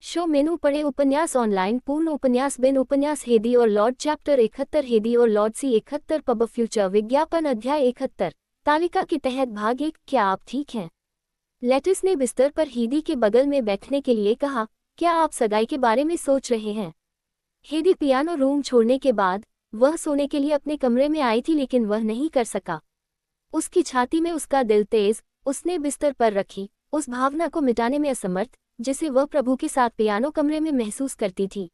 Show मेनू पढ़े उपन्यास online पूर्ण उपन्यास बिन उपन्यास हेदी और लॉर्ड चैप्टर 71 हेदी और लॉर्ड सी 71 पब फ्यूचर विज्ञापन अध्याय 71 तालिका के तहत भाग 1। क्या आप ठीक हैं? लेटिस ने बिस्तर पर हेदी के बगल में बैठने के लिए कहा। क्या आप सगाई के बारे में सोच रहे हैं? हेदी पियानो रूम छोड़ने के बाद वह सोने के लिए अपने कमरे में आई थी, लेकिन वह नहीं कर सका। उसकी छाती में उसका दिल तेज उसने बिस्तर पर रखी, उस भावना को मिटाने में असमर्थ जिसे वह प्रभु के साथ पियानो कमरे में महसूस करती थी।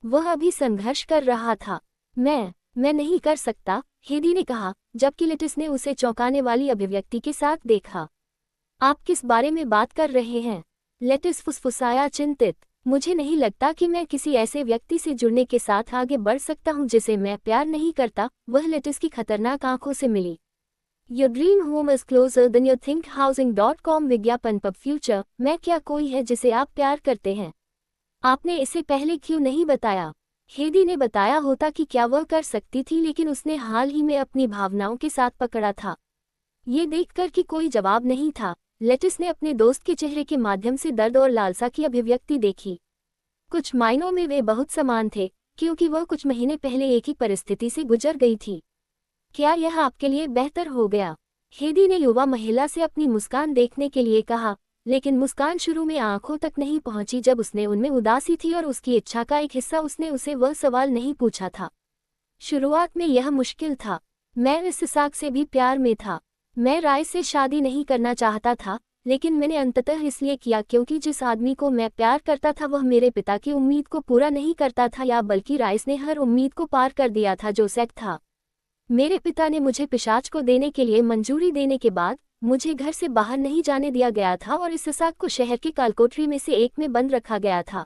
वह अभी संघर्ष कर रहा था। मैं नहीं कर सकता, हेदी ने कहा, जबकि लेटिस ने उसे चौंकाने वाली अभिव्यक्ति के साथ देखा। आप किस बारे में बात कर रहे हैं? लेटिस फुसफुसाया, चिंतित। मुझे नहीं लगता कि मैं किसी ऐसे व्यक्ति से जुड़ने के साथ आगे बढ़ सकता हूं जिसे मैं प्यार नहीं करता। वह लेटिस की खतरनाक आंखों से मिली। Your dream home is closer than you think housing.com विज्ञापन पब फ्यूचर। मैं क्या कोई है जिसे आप प्यार करते हैं? आपने इसे पहले क्यों नहीं बताया? हेदी ने बताया होता कि क्या वह कर सकती थी, लेकिन उसने हाल ही में अपनी भावनाओं के साथ पकड़ा था। ये देखकर कि कोई जवाब नहीं था, लेटिस ने अपने दोस्त के चेहरे के माध्यम से दर्द और लालसा की अभिव्यक्ति देखी। कुछ मायनों में वे बहुत समान थे, क्योंकि वह कुछ महीने पहले एक ही परिस्थिति से गुजर गई थी। क्या यह आपके लिए बेहतर हो गया? हेदी ने युवा महिला से अपनी मुस्कान देखने के लिए कहा, लेकिन मुस्कान शुरू में आंखों तक नहीं पहुंची जब उसने उनमें उदासी थी और उसकी इच्छा का एक हिस्सा उसने उसे वह सवाल नहीं पूछा था। शुरुआत में यह मुश्किल था। मैं इस इसाक से भी प्यार में था। मैं राय से शादी नहीं करना चाहता था, लेकिन मैंने अंततः इसलिए किया क्योंकि जिस आदमी को मैं प्यार करता था वह मेरे पिता की उम्मीद को पूरा नहीं करता था, या बल्कि राइस ने हर उम्मीद को पार कर दिया था जो सेक था। मेरे पिता ने मुझे पिशाच को देने के लिए मंजूरी देने के बाद मुझे घर से बाहर नहीं जाने दिया गया था और इस इसाक को शहर की कालकोठरी में से एक में बंद रखा गया था।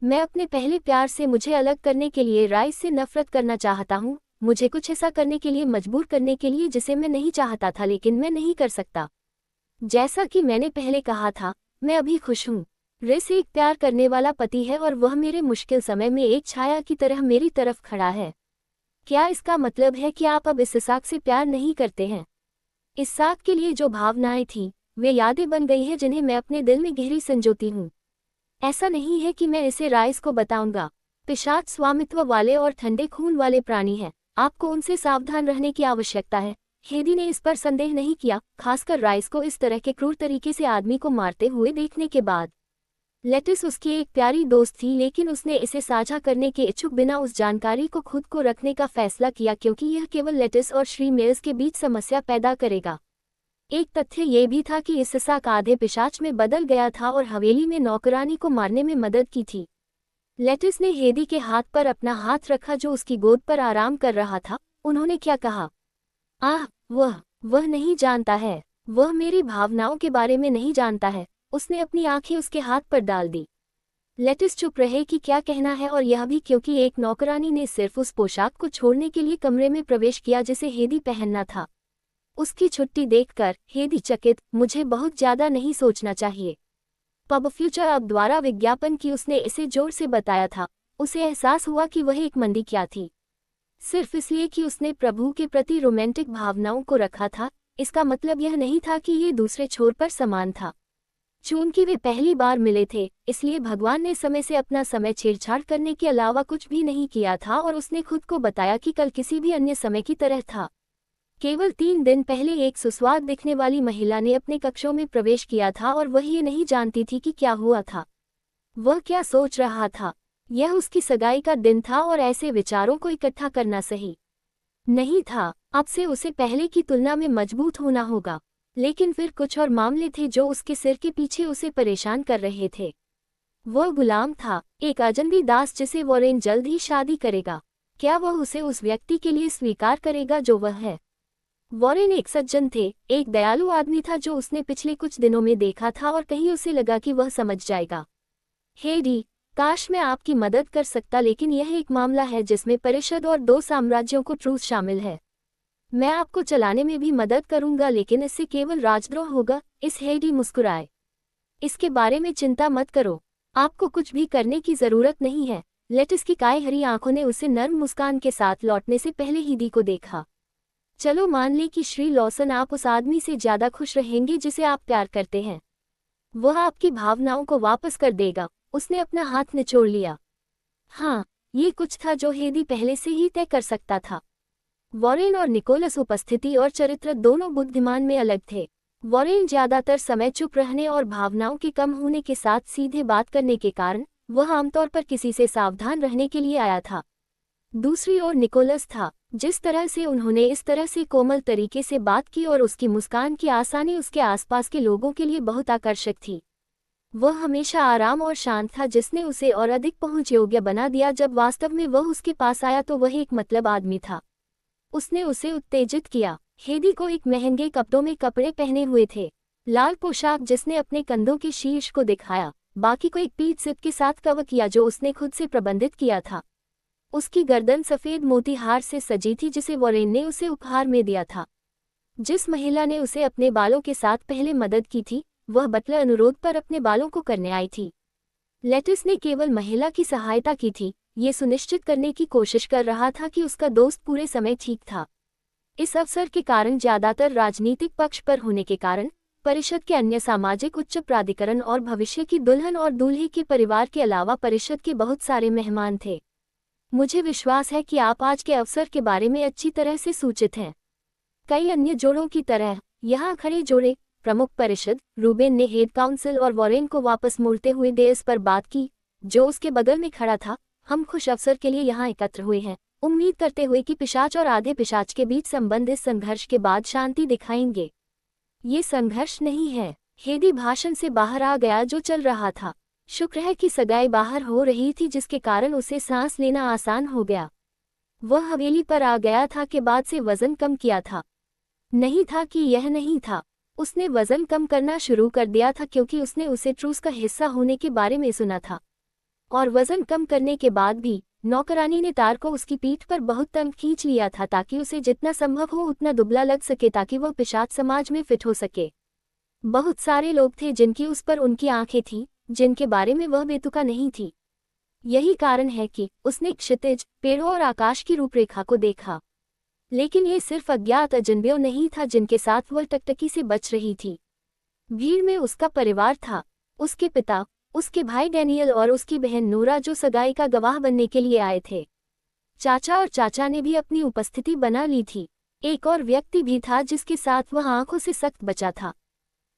मैं अपने पहले प्यार से मुझे अलग करने के लिए राइस से नफरत करना चाहता हूँ, मुझे कुछ ऐसा करने के लिए मजबूर करने के लिए जिसे मैं नहीं चाहता था, लेकिन मैं नहीं कर सकता। जैसा कि मैंने पहले कहा था, मैं अभी खुश हूँ। रिस एक प्यार करने वाला पति है और वह मेरे मुश्किल समय में एक छाया की तरह मेरी तरफ खड़ा है। क्या इसका मतलब है कि आप अब इस इसाक से प्यार नहीं करते हैं? इसाक के लिए जो भावनाएं थीं, वे यादें बन गई हैं जिन्हें मैं अपने दिल में गहरी संजोती हूँ। ऐसा नहीं है कि मैं इसे राइस को बताऊंगा। पिशाच स्वामित्व वाले और ठंडे खून वाले प्राणी हैं, आपको उनसे सावधान रहने की आवश्यकता है। हेदी ने इस पर संदेह नहीं किया, खासकर राइस को इस तरह के क्रूर तरीके से आदमी को मारते हुए देखने के बाद। लेटिस उसकी एक प्यारी दोस्त थी, लेकिन उसने इसे साझा करने के इच्छुक बिना उस जानकारी को खुद को रखने का फैसला किया क्योंकि यह केवल लेटिस और श्री मेल्स के बीच समस्या पैदा करेगा। एक तथ्य यह भी था कि इस इसाक आधे पिशाच में बदल गया था और हवेली में नौकरानी को मारने में मदद की थी। लेटिस ने हेदी के हाथ पर अपना हाथ रखा जो उसकी गोद पर आराम कर रहा था। उन्होंने क्या कहा? आह, वह नहीं जानता है। वह मेरी भावनाओं के बारे में नहीं जानता है। उसने अपनी आंखें उसके हाथ पर डाल दी। लेटिस चुप रहे कि क्या कहना है, और यह भी क्योंकि एक नौकरानी ने सिर्फ उस पोशाक को छोड़ने के लिए कमरे में प्रवेश किया जिसे हेदी पहनना था। उसकी छुट्टी देखकर हेदी चकित, मुझे बहुत ज्यादा नहीं सोचना चाहिए। पब फ्यूचर अब द्वारा विज्ञापन की उसने इसे जोर से बताया था। उसे एहसास हुआ कि वह एक मंदी क्या थी। सिर्फ इसलिए कि उसने प्रभु के प्रति रोमांटिक भावनाओं को रखा था, इसका मतलब यह नहीं था कि ये दूसरे छोर पर समान था। चूंकि वे पहली बार मिले थे, इसलिए भगवान ने समय से अपना समय छेड़छाड़ करने के अलावा कुछ भी नहीं किया था और उसने खुद को बताया कि कल किसी भी अन्य समय की तरह था। केवल 3 दिन पहले एक सुस्वाद दिखने वाली महिला ने अपने कक्षों में प्रवेश किया था और वह ये नहीं जानती थी कि क्या हुआ था। वह क्या सोच रहा था? यह उसकी सगाई का दिन था और ऐसे विचारों को इकट्ठा करना सही नहीं था। अब से उसे पहले की तुलना में मजबूत होना होगा। लेकिन फिर कुछ और मामले थे जो उसके सिर के पीछे उसे परेशान कर रहे थे। वह गुलाम था, एक अजनबी दास जिसे वॉरेन जल्द ही शादी करेगा। क्या वह उसे उस व्यक्ति के लिए स्वीकार करेगा जो वह है? वॉरेन एक सज्जन थे, एक दयालु आदमी था जो उसने पिछले कुछ दिनों में देखा था और कहीं उसे लगा कि वह समझ जाएगा। हेडी, काश मैं आपकी मदद कर सकता, लेकिन यह एक मामला है जिसमें परिषद और 2 साम्राज्यों को ट्रूस शामिल है। मैं आपको चलाने में भी मदद करूंगा, लेकिन इससे केवल राजद्रोह होगा। इस हेडी मुस्कुराए। इसके बारे में चिंता मत करो, आपको कुछ भी करने की जरूरत नहीं है। लेटिस की काई हरी आंखों ने उसे नर्म मुस्कान के साथ लौटने से पहले हेडी को देखा। चलो मान लें कि श्री लॉसन आप उस आदमी से ज्यादा खुश रहेंगे जिसे आप प्यार करते हैं। वह आपकी भावनाओं को वापस कर देगा, उसने अपना हाथ निचोड़ लिया। हाँ, ये कुछ था जो हेदी पहले से ही तय कर सकता था। वॉरेन और निकोलस उपस्थिति और चरित्र दोनों बुद्धिमान में अलग थे। वॉरेन ज्यादातर समय चुप रहने और भावनाओं के कम होने के साथ सीधे बात करने के कारण वह आमतौर पर किसी से सावधान रहने के लिए आया था। दूसरी ओर निकोलस था, जिस तरह से उन्होंने इस तरह से कोमल तरीके से बात की और उसकी मुस्कान की आसानी उसके आसपास के लोगों के लिए बहुत आकर्षक थी। वह हमेशा आराम और शांत था, जिसने उसे और अधिक पहुंच योग्य बना दिया। जब वास्तव में वह उसके पास आया तो वह एक मतलब आदमी था। उसने उसे उत्तेजित किया। हेदी को एक महंगे कपड़ों में कपड़े पहने हुए थे, लाल पोशाक जिसने अपने कंधों के शीर्ष को दिखाया, बाकी को एक पीठ सिप के साथ कवर किया जो उसने खुद से प्रबंधित किया था। उसकी गर्दन सफेद मोती हार से सजी थी जिसे वॉरेन ने उसे उपहार में दिया था। जिस महिला ने उसे अपने बालों के साथ पहले मदद की थी, वह बटलर अनुरोध पर अपने बालों को करने आई थी। लेटिस ने केवल महिला की सहायता की थी, ये सुनिश्चित करने की कोशिश कर रहा था कि उसका दोस्त पूरे समय ठीक था। इस अवसर के कारण ज्यादातर राजनीतिक पक्ष पर होने के कारण परिषद के अन्य सामाजिक उच्च प्राधिकरण और भविष्य की दुल्हन और दूल्हे के परिवार के अलावा परिषद के बहुत सारे मेहमान थे। मुझे विश्वास है कि आप आज के अवसर के बारे में अच्छी तरह से सूचित हैं। कई अन्य जोड़ों की तरह यहाँ खड़े जोड़े प्रमुख परिषद रूबेन ने हेड काउंसिल और वॉरेन को वापस मोड़ते हुए डेस पर बात की, जो उसके बगल में खड़ा था। हम खुश अवसर के लिए यहाँ एकत्र हुए हैं, उम्मीद करते हुए कि पिशाच और आधे पिशाच के बीच संबंध इस संघर्ष के बाद शांति दिखाएंगे। ये संघर्ष नहीं है। हेदी भाषण से बाहर आ गया जो चल रहा था। शुक्र है कि सगाई बाहर हो रही थी, जिसके कारण उसे सांस लेना आसान हो गया। वह हवेली पर आ गया था के बाद से वजन कम किया था। नहीं था कि यह नहीं था, उसने वजन कम करना शुरू कर दिया था क्योंकि उसने उसे ट्रूस का हिस्सा होने के बारे में सुना था। और वजन कम करने के बाद भी नौकरानी ने तार को उसकी पीठ पर बहुत तंग खींच लिया था ताकि उसे जितना संभव हो उतना दुबला लग सके ताकि वह पिशाच समाज में फिट हो सके। बहुत सारे लोग थे जिनकी उस पर उनकी आंखें थीं, जिनके बारे में वह बेतुका नहीं थी। यही कारण है कि उसने क्षितिज, पेड़ों और आकाश की रूपरेखा को देखा। लेकिन ये सिर्फ अज्ञात अजनबियों नहीं था जिनके साथ वह टकटकी से बच रही थी। भीड़ में उसका परिवार था, उसके पिता, उसके भाई डैनियल और उसकी बहन नोरा जो सगाई का गवाह बनने के लिए आए थे। चाचा और चाचा ने भी अपनी उपस्थिति बना ली थी। एक और व्यक्ति भी था जिसके साथ वह आंखों से सख्त बचा था।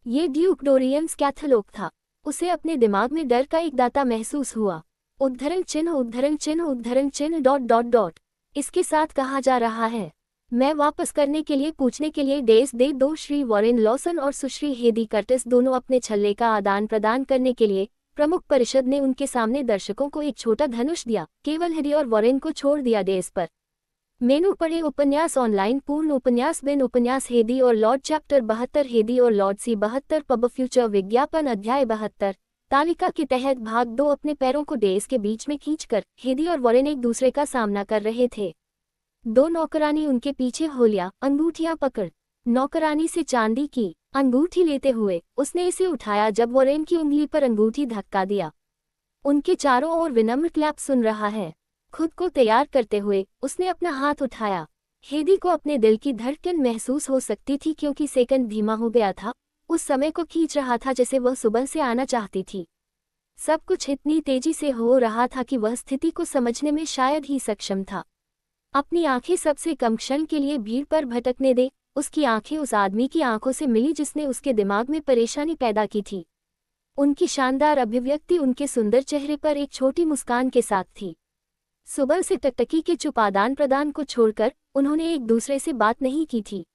ये ड्यूक डोरियंस कैथोलिक था। उसे अपने दिमाग में डर का एक दाता महसूस हुआ। उद्धरण चिन्ह उद्धरण चिन्ह उद्धरण चिन्ह डॉट डॉट डॉट। इसके साथ कहा जा रहा है, मैं वापस करने के लिए पूछने के लिए डेस दे दो। श्री वॉरेन लॉसन और सुश्री हेदी कर्टिस दोनों अपने छल्ले का आदान प्रदान करने के लिए प्रमुख परिषद ने उनके सामने दर्शकों को एक छोटा धनुष दिया, केवल हेदी और वॉरेन को छोड़ दिया डेस पर। मेनू पढ़े उपन्यास ऑनलाइन पूर्ण उपन्यास बिन उपन्यास हेदी और लॉर्ड चैप्टर 72 हेदी और लॉर्ड सी 72 पब फ्यूचर विज्ञापन अध्याय 72 तालिका के तहत भाग 2। अपने पैरों को डेस के बीच में खींचकर हेदी और वॉरेन एक दूसरे का सामना कर रहे थे। दो नौकरानी उनके पीछे हो लिया, अंगूठियां पकड़। नौकरानी से चांदी की अंगूठी लेते हुए उसने इसे उठाया जब वॉरेन की उंगली पर अंगूठी धक्का दिया। उनके चारों ओर विनम्र क्लैप सुन रहा है। खुद को तैयार करते हुए उसने अपना हाथ उठाया। हेदी को अपने दिल की धड़कन महसूस हो सकती थी क्योंकि सेकंड धीमा हो गया था। उस समय को खींच रहा था जैसे वह सुबह से आना चाहती थी। सब कुछ इतनी तेजी से हो रहा था कि वह स्थिति को समझने में शायद ही सक्षम था। अपनी आंखें सबसे कम क्षण के लिए भीड़ पर भटकने दे। उसकी आंखें उस आदमी की आंखों से मिली जिसने उसके दिमाग में परेशानी पैदा की थी। उनकी शानदार अभिव्यक्ति उनके सुंदर चेहरे पर एक छोटी मुस्कान के साथ थी। सुबह से टकटकी के चुप आदान प्रदान को छोड़कर उन्होंने एक दूसरे से बात नहीं की थी।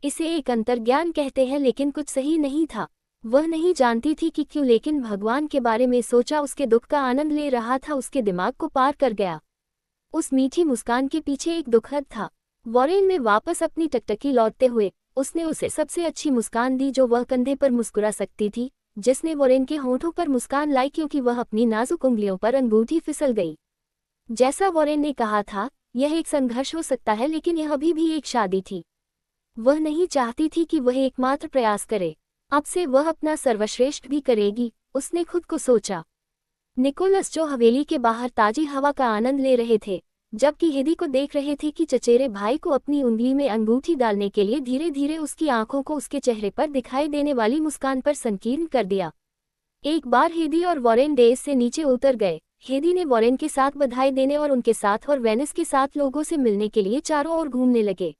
इसे एक अंतर्ज्ञान कहते हैं, लेकिन कुछ सही नहीं था। वह नहीं जानती थी कि क्यों, लेकिन भगवान के बारे में सोचा, उसके दुख का आनंद ले रहा था, उसके दिमाग को पार कर गया। उस मीठी मुस्कान के पीछे एक दुखद था। वॉरेन में वापस अपनी टकटकी लौटते हुए उसने उसे सबसे अच्छी मुस्कान दी जो वह कंधे पर मुस्कुरा सकती थी, जिसने वॉरेन के होठों पर मुस्कान लाई क्योंकि वह अपनी नाजुक उंगलियों पर अंगूठी फिसल गई। जैसा वॉरेन ने कहा था, यह एक संघर्ष हो सकता है, लेकिन यह अभी भी एक शादी थी। वह नहीं चाहती थी कि वह एकमात्र प्रयास करे। अब से वह अपना सर्वश्रेष्ठ भी करेगी, उसने खुद को सोचा। निकोलस जो हवेली के बाहर ताजी हवा का आनंद ले रहे थे, जबकि हेदी को देख रहे थे कि चचेरे भाई को अपनी उंगली में अंगूठी डालने के लिए धीरे धीरे उसकी आंखों को उसके चेहरे पर दिखाई देने वाली मुस्कान पर संकीर्ण कर दिया। एक बार हेदी और वॉरेन डेज से नीचे उतर गए। हेदी ने वॉरेन के साथ बधाई देने और उनके साथ और वेनिस के साथ लोगों से मिलने के लिए चारों ओर घूमने लगे।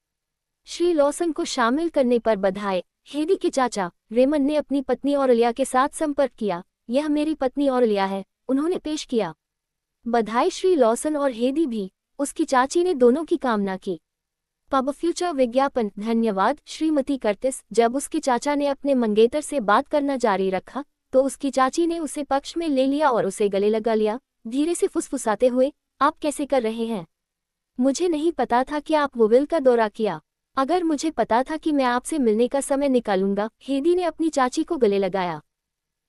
श्री लॉसन को शामिल करने पर बधाई। हेदी के चाचा रेमंड ने अपनी पत्नी ऑरेलिया के साथ संपर्क किया। यह मेरी पत्नी ऑरेलिया है, उन्होंने पेश किया। बधाई श्री लॉसन और हेदी भी। उसकी चाची ने दोनों की कामना की। पब फ्यूचर विज्ञापन। धन्यवाद श्रीमती कर्टिस। जब उसके चाचा ने अपने मंगेतर से बात करना जारी रखा तो उसकी चाची ने उसे पक्ष में ले लिया और उसे गले लगा लिया, धीरे से फुसफुसाते हुए, आप कैसे कर रहे हैं? मुझे नहीं पता था कि आप वुविल का दौरा किया। अगर मुझे पता था कि मैं आपसे मिलने का समय निकालूंगा। हेदी ने अपनी चाची को गले लगाया।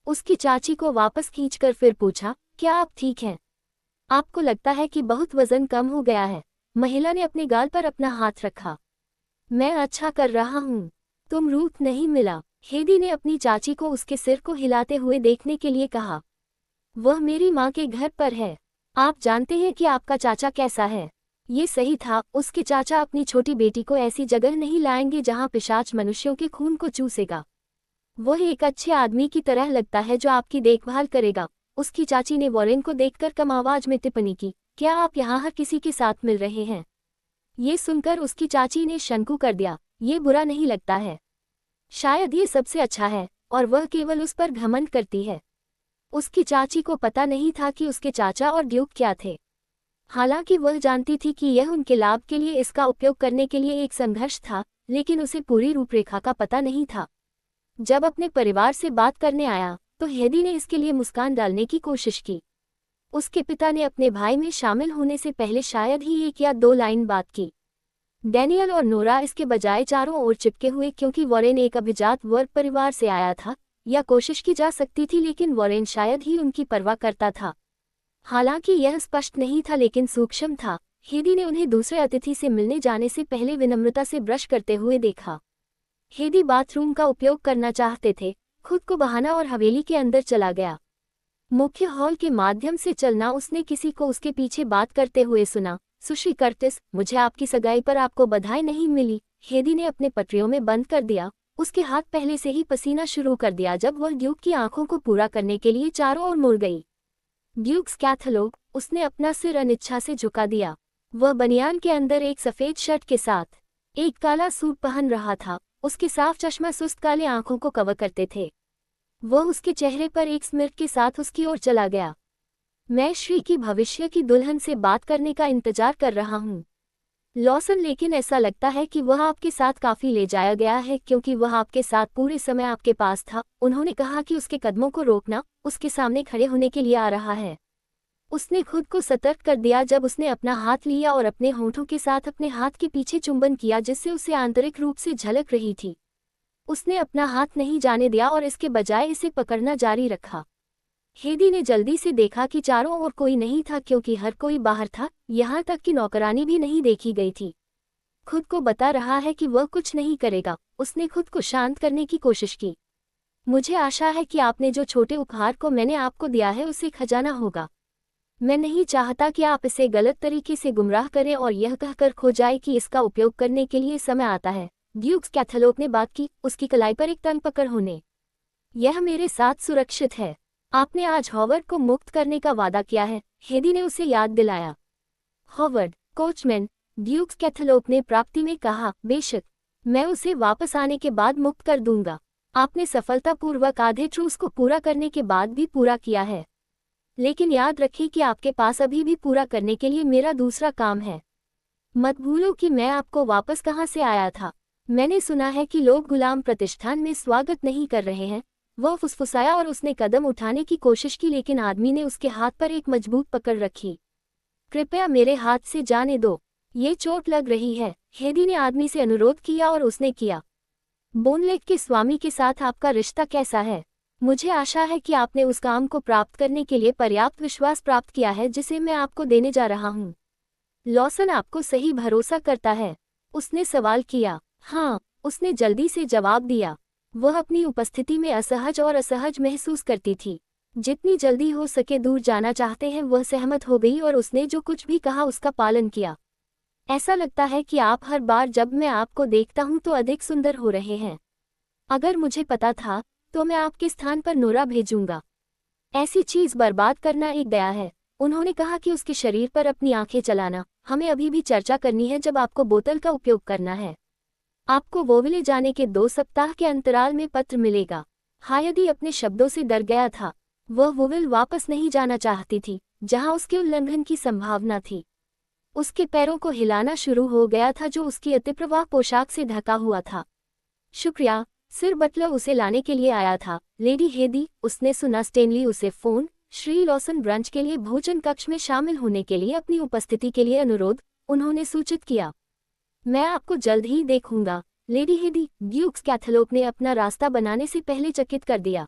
उसकी चाची को वापस खींचकर फिर पूछा, क्या आप ठीक हैं? आपको लगता है कि बहुत वजन कम हो गया है? महिला ने अपने गाल पर अपना हाथ रखा। मैं अच्छा कर रहा हूँ। तुम रूथ नहीं मिला। हेदी ने अपनी चाची को उसके सिर को हिलाते हुए देखने के लिए कहा। वह मेरी माँ के घर पर है। आप जानते हैं कि आपका चाचा कैसा है। ये सही था, उसके चाचा अपनी छोटी बेटी को ऐसी जगह नहीं लाएंगे जहाँ पिशाच मनुष्यों के खून को चूसेगा। वह एक अच्छे आदमी की तरह लगता है जो आपकी देखभाल करेगा। उसकी चाची ने वॉरेन को देखकर कम आवाज में टिप्पणी की, क्या आप यहाँ हर किसी के साथ मिल रहे हैं? ये सुनकर उसकी चाची ने शंकु कर दिया, ये बुरा नहीं लगता है। शायद ये सबसे अच्छा है और वह केवल उस पर घमंड करती है। उसकी चाची को पता नहीं था कि उसके चाचा और ड्यूक क्या थे। हालांकि वह जानती थी कि यह उनके लाभ के लिए इसका उपयोग करने के लिए एक संघर्ष था, लेकिन उसे पूरी रूपरेखा का पता नहीं था। जब अपने परिवार से बात करने आया तो हेदी ने इसके लिए मुस्कान डालने की कोशिश की। उसके पिता ने अपने भाई में शामिल होने से पहले शायद ही 1 या 2 लाइन बात की। डैनियल और नोरा इसके बजाय चारों ओर चिपके हुए, क्योंकि वॉरेन एक अभिजात वर्ग परिवार से आया था, या कोशिश की जा सकती थी, लेकिन वॉरेन शायद ही उनकी परवाह करता था। हालांकि यह स्पष्ट नहीं था लेकिन सूक्ष्म था। हेदी ने उन्हें दूसरे अतिथि से मिलने जाने से पहले विनम्रता से ब्रश करते हुए देखा। हेदी बाथरूम का उपयोग करना चाहते थे, खुद को बहाना और हवेली के अंदर चला गया। मुख्य हॉल के माध्यम से चलना उसने किसी को उसके पीछे बात करते हुए सुना। सुश्री कर्टिस, मुझे आपकी सगाई पर आपको बधाई नहीं मिली। हेदी ने अपने पटरियों में बंद कर दिया। उसके हाथ पहले से ही पसीना शुरू कर दिया जब वह ड्यूक की आंखों को पूरा करने के लिए चारों ओर मुड़ गई। ड्यूक्स कैथलोग। उसने अपना सिर अनिच्छा से झुका दिया। वह बनियान के अंदर एक सफेद शर्ट के साथ एक काला सूट पहन रहा था। उसके साफ चश्मा सुस्त काले आंखों को कवर करते थे। वह उसके चेहरे पर एक स्मित के साथ उसकी ओर चला गया। मैं श्री की भविष्य की दुल्हन से बात करने का इंतजार कर रहा हूँ, लॉसन, लेकिन ऐसा लगता है कि वह आपके साथ काफी ले जाया गया है क्योंकि वह आपके साथ पूरे समय आपके पास था। उन्होंने कहा कि उसके कदमों को रोकना उसके सामने खड़े होने के लिए आ रहा है। उसने खुद को सतर्क कर दिया जब उसने अपना हाथ लिया और अपने होठों के साथ अपने हाथ के पीछे चुंबन किया जिससे उसे आंतरिक रूप से झलक रही थी। उसने अपना हाथ नहीं जाने दिया और इसके बजाय इसे पकड़ना जारी रखा। हेदी ने जल्दी से देखा कि चारों ओर कोई नहीं था क्योंकि हर कोई बाहर था, यहाँ तक कि नौकरानी भी नहीं देखी गई थी। खुद को बता रहा है कि वह कुछ नहीं करेगा। उसने खुद को शांत करने की कोशिश की। मुझे आशा है कि आपने जो छोटे उपहार को मैंने आपको दिया है उसे खजाना होगा। मैं नहीं चाहता कि आप इसे गलत तरीके से गुमराह करें और यह कहकर खो जाए कि इसका उपयोग करने के लिए समय आता है। ड्यूक्स कैथलोग ने बात की, उसकी कलाई पर एक तंग पकड़ होने। यह मेरे साथ सुरक्षित है। आपने आज हॉवर्ड को मुक्त करने का वादा किया है, हेदी ने उसे याद दिलाया। हॉवर्ड, कोचमैन, ड्यूक्स कैथलोग ने प्राप्ति में कहा, बेशक, मैं उसे वापस आने के बाद मुक्त कर दूंगा। आपने सफलतापूर्वक आधे ट्रूस को पूरा करने के बाद भी पूरा किया है, लेकिन याद रखिए कि आपके पास अभी भी पूरा करने के लिए मेरा दूसरा काम है। मत भूलो कि मैं आपको वापस कहाँ से आया था। मैंने सुना है कि लोग गुलाम प्रतिष्ठान में स्वागत नहीं कर रहे हैं। वह फुसफुसाया और उसने कदम उठाने की कोशिश की लेकिन आदमी ने उसके हाथ पर एक मजबूत पकड़ रखी। कृपया मेरे हाथ से जाने दो, ये चोट लग रही है, हेदी ने आदमी से अनुरोध किया और उसने किया। बोनलेक के स्वामी के साथ आपका रिश्ता कैसा है? मुझे आशा है कि आपने उस काम को प्राप्त करने के लिए पर्याप्त विश्वास प्राप्त किया है जिसे मैं आपको देने जा रहा हूँ। लॉसन आपको सही भरोसा करता है? उसने सवाल किया। हाँ, उसने जल्दी से जवाब दिया। वह अपनी उपस्थिति में असहज और असहज महसूस करती थी। जितनी जल्दी हो सके दूर जाना चाहते हैं। वह सहमत हो गई और उसने जो कुछ भी कहा उसका पालन किया। ऐसा लगता है कि आप हर बार जब मैं आपको देखता हूं तो अधिक सुंदर हो रहे हैं। अगर मुझे पता था तो मैं आपके स्थान पर नोरा भेजूंगा। ऐसी चीज बर्बाद करना एक दया है। उन्होंने कहा कि उसके शरीर पर अपनी आंखें चलाना। हमें अभी भी चर्चा करनी है जब आपको बोतल का उपयोग करना है। आपको वोविले जाने के 2 सप्ताह के अंतराल में पत्र मिलेगा। हायदी अपने शब्दों से डर गया था। वह वोविल वापस नहीं जाना चाहती थी, जहां उसके उल्लंघन की संभावना थी। उसके पैरों को हिलाना शुरू हो गया था जो उसकी अतिप्रवाह पोशाक से ढका हुआ था। शुक्रिया, सिर बटलर उसे लाने के लिए आया था। लेडी हेदी, उसने सुना स्टेनली उसे फोन श्री लॉसन ब्रंच के लिए भोजन कक्ष में शामिल होने के लिए अपनी उपस्थिति के लिए अनुरोध उन्होंने सूचित किया। मैं आपको जल्द ही देखूंगा, लेडी हेदी, ड्यूक्स कैथलोप ने अपना रास्ता बनाने से पहले चकित कर दिया।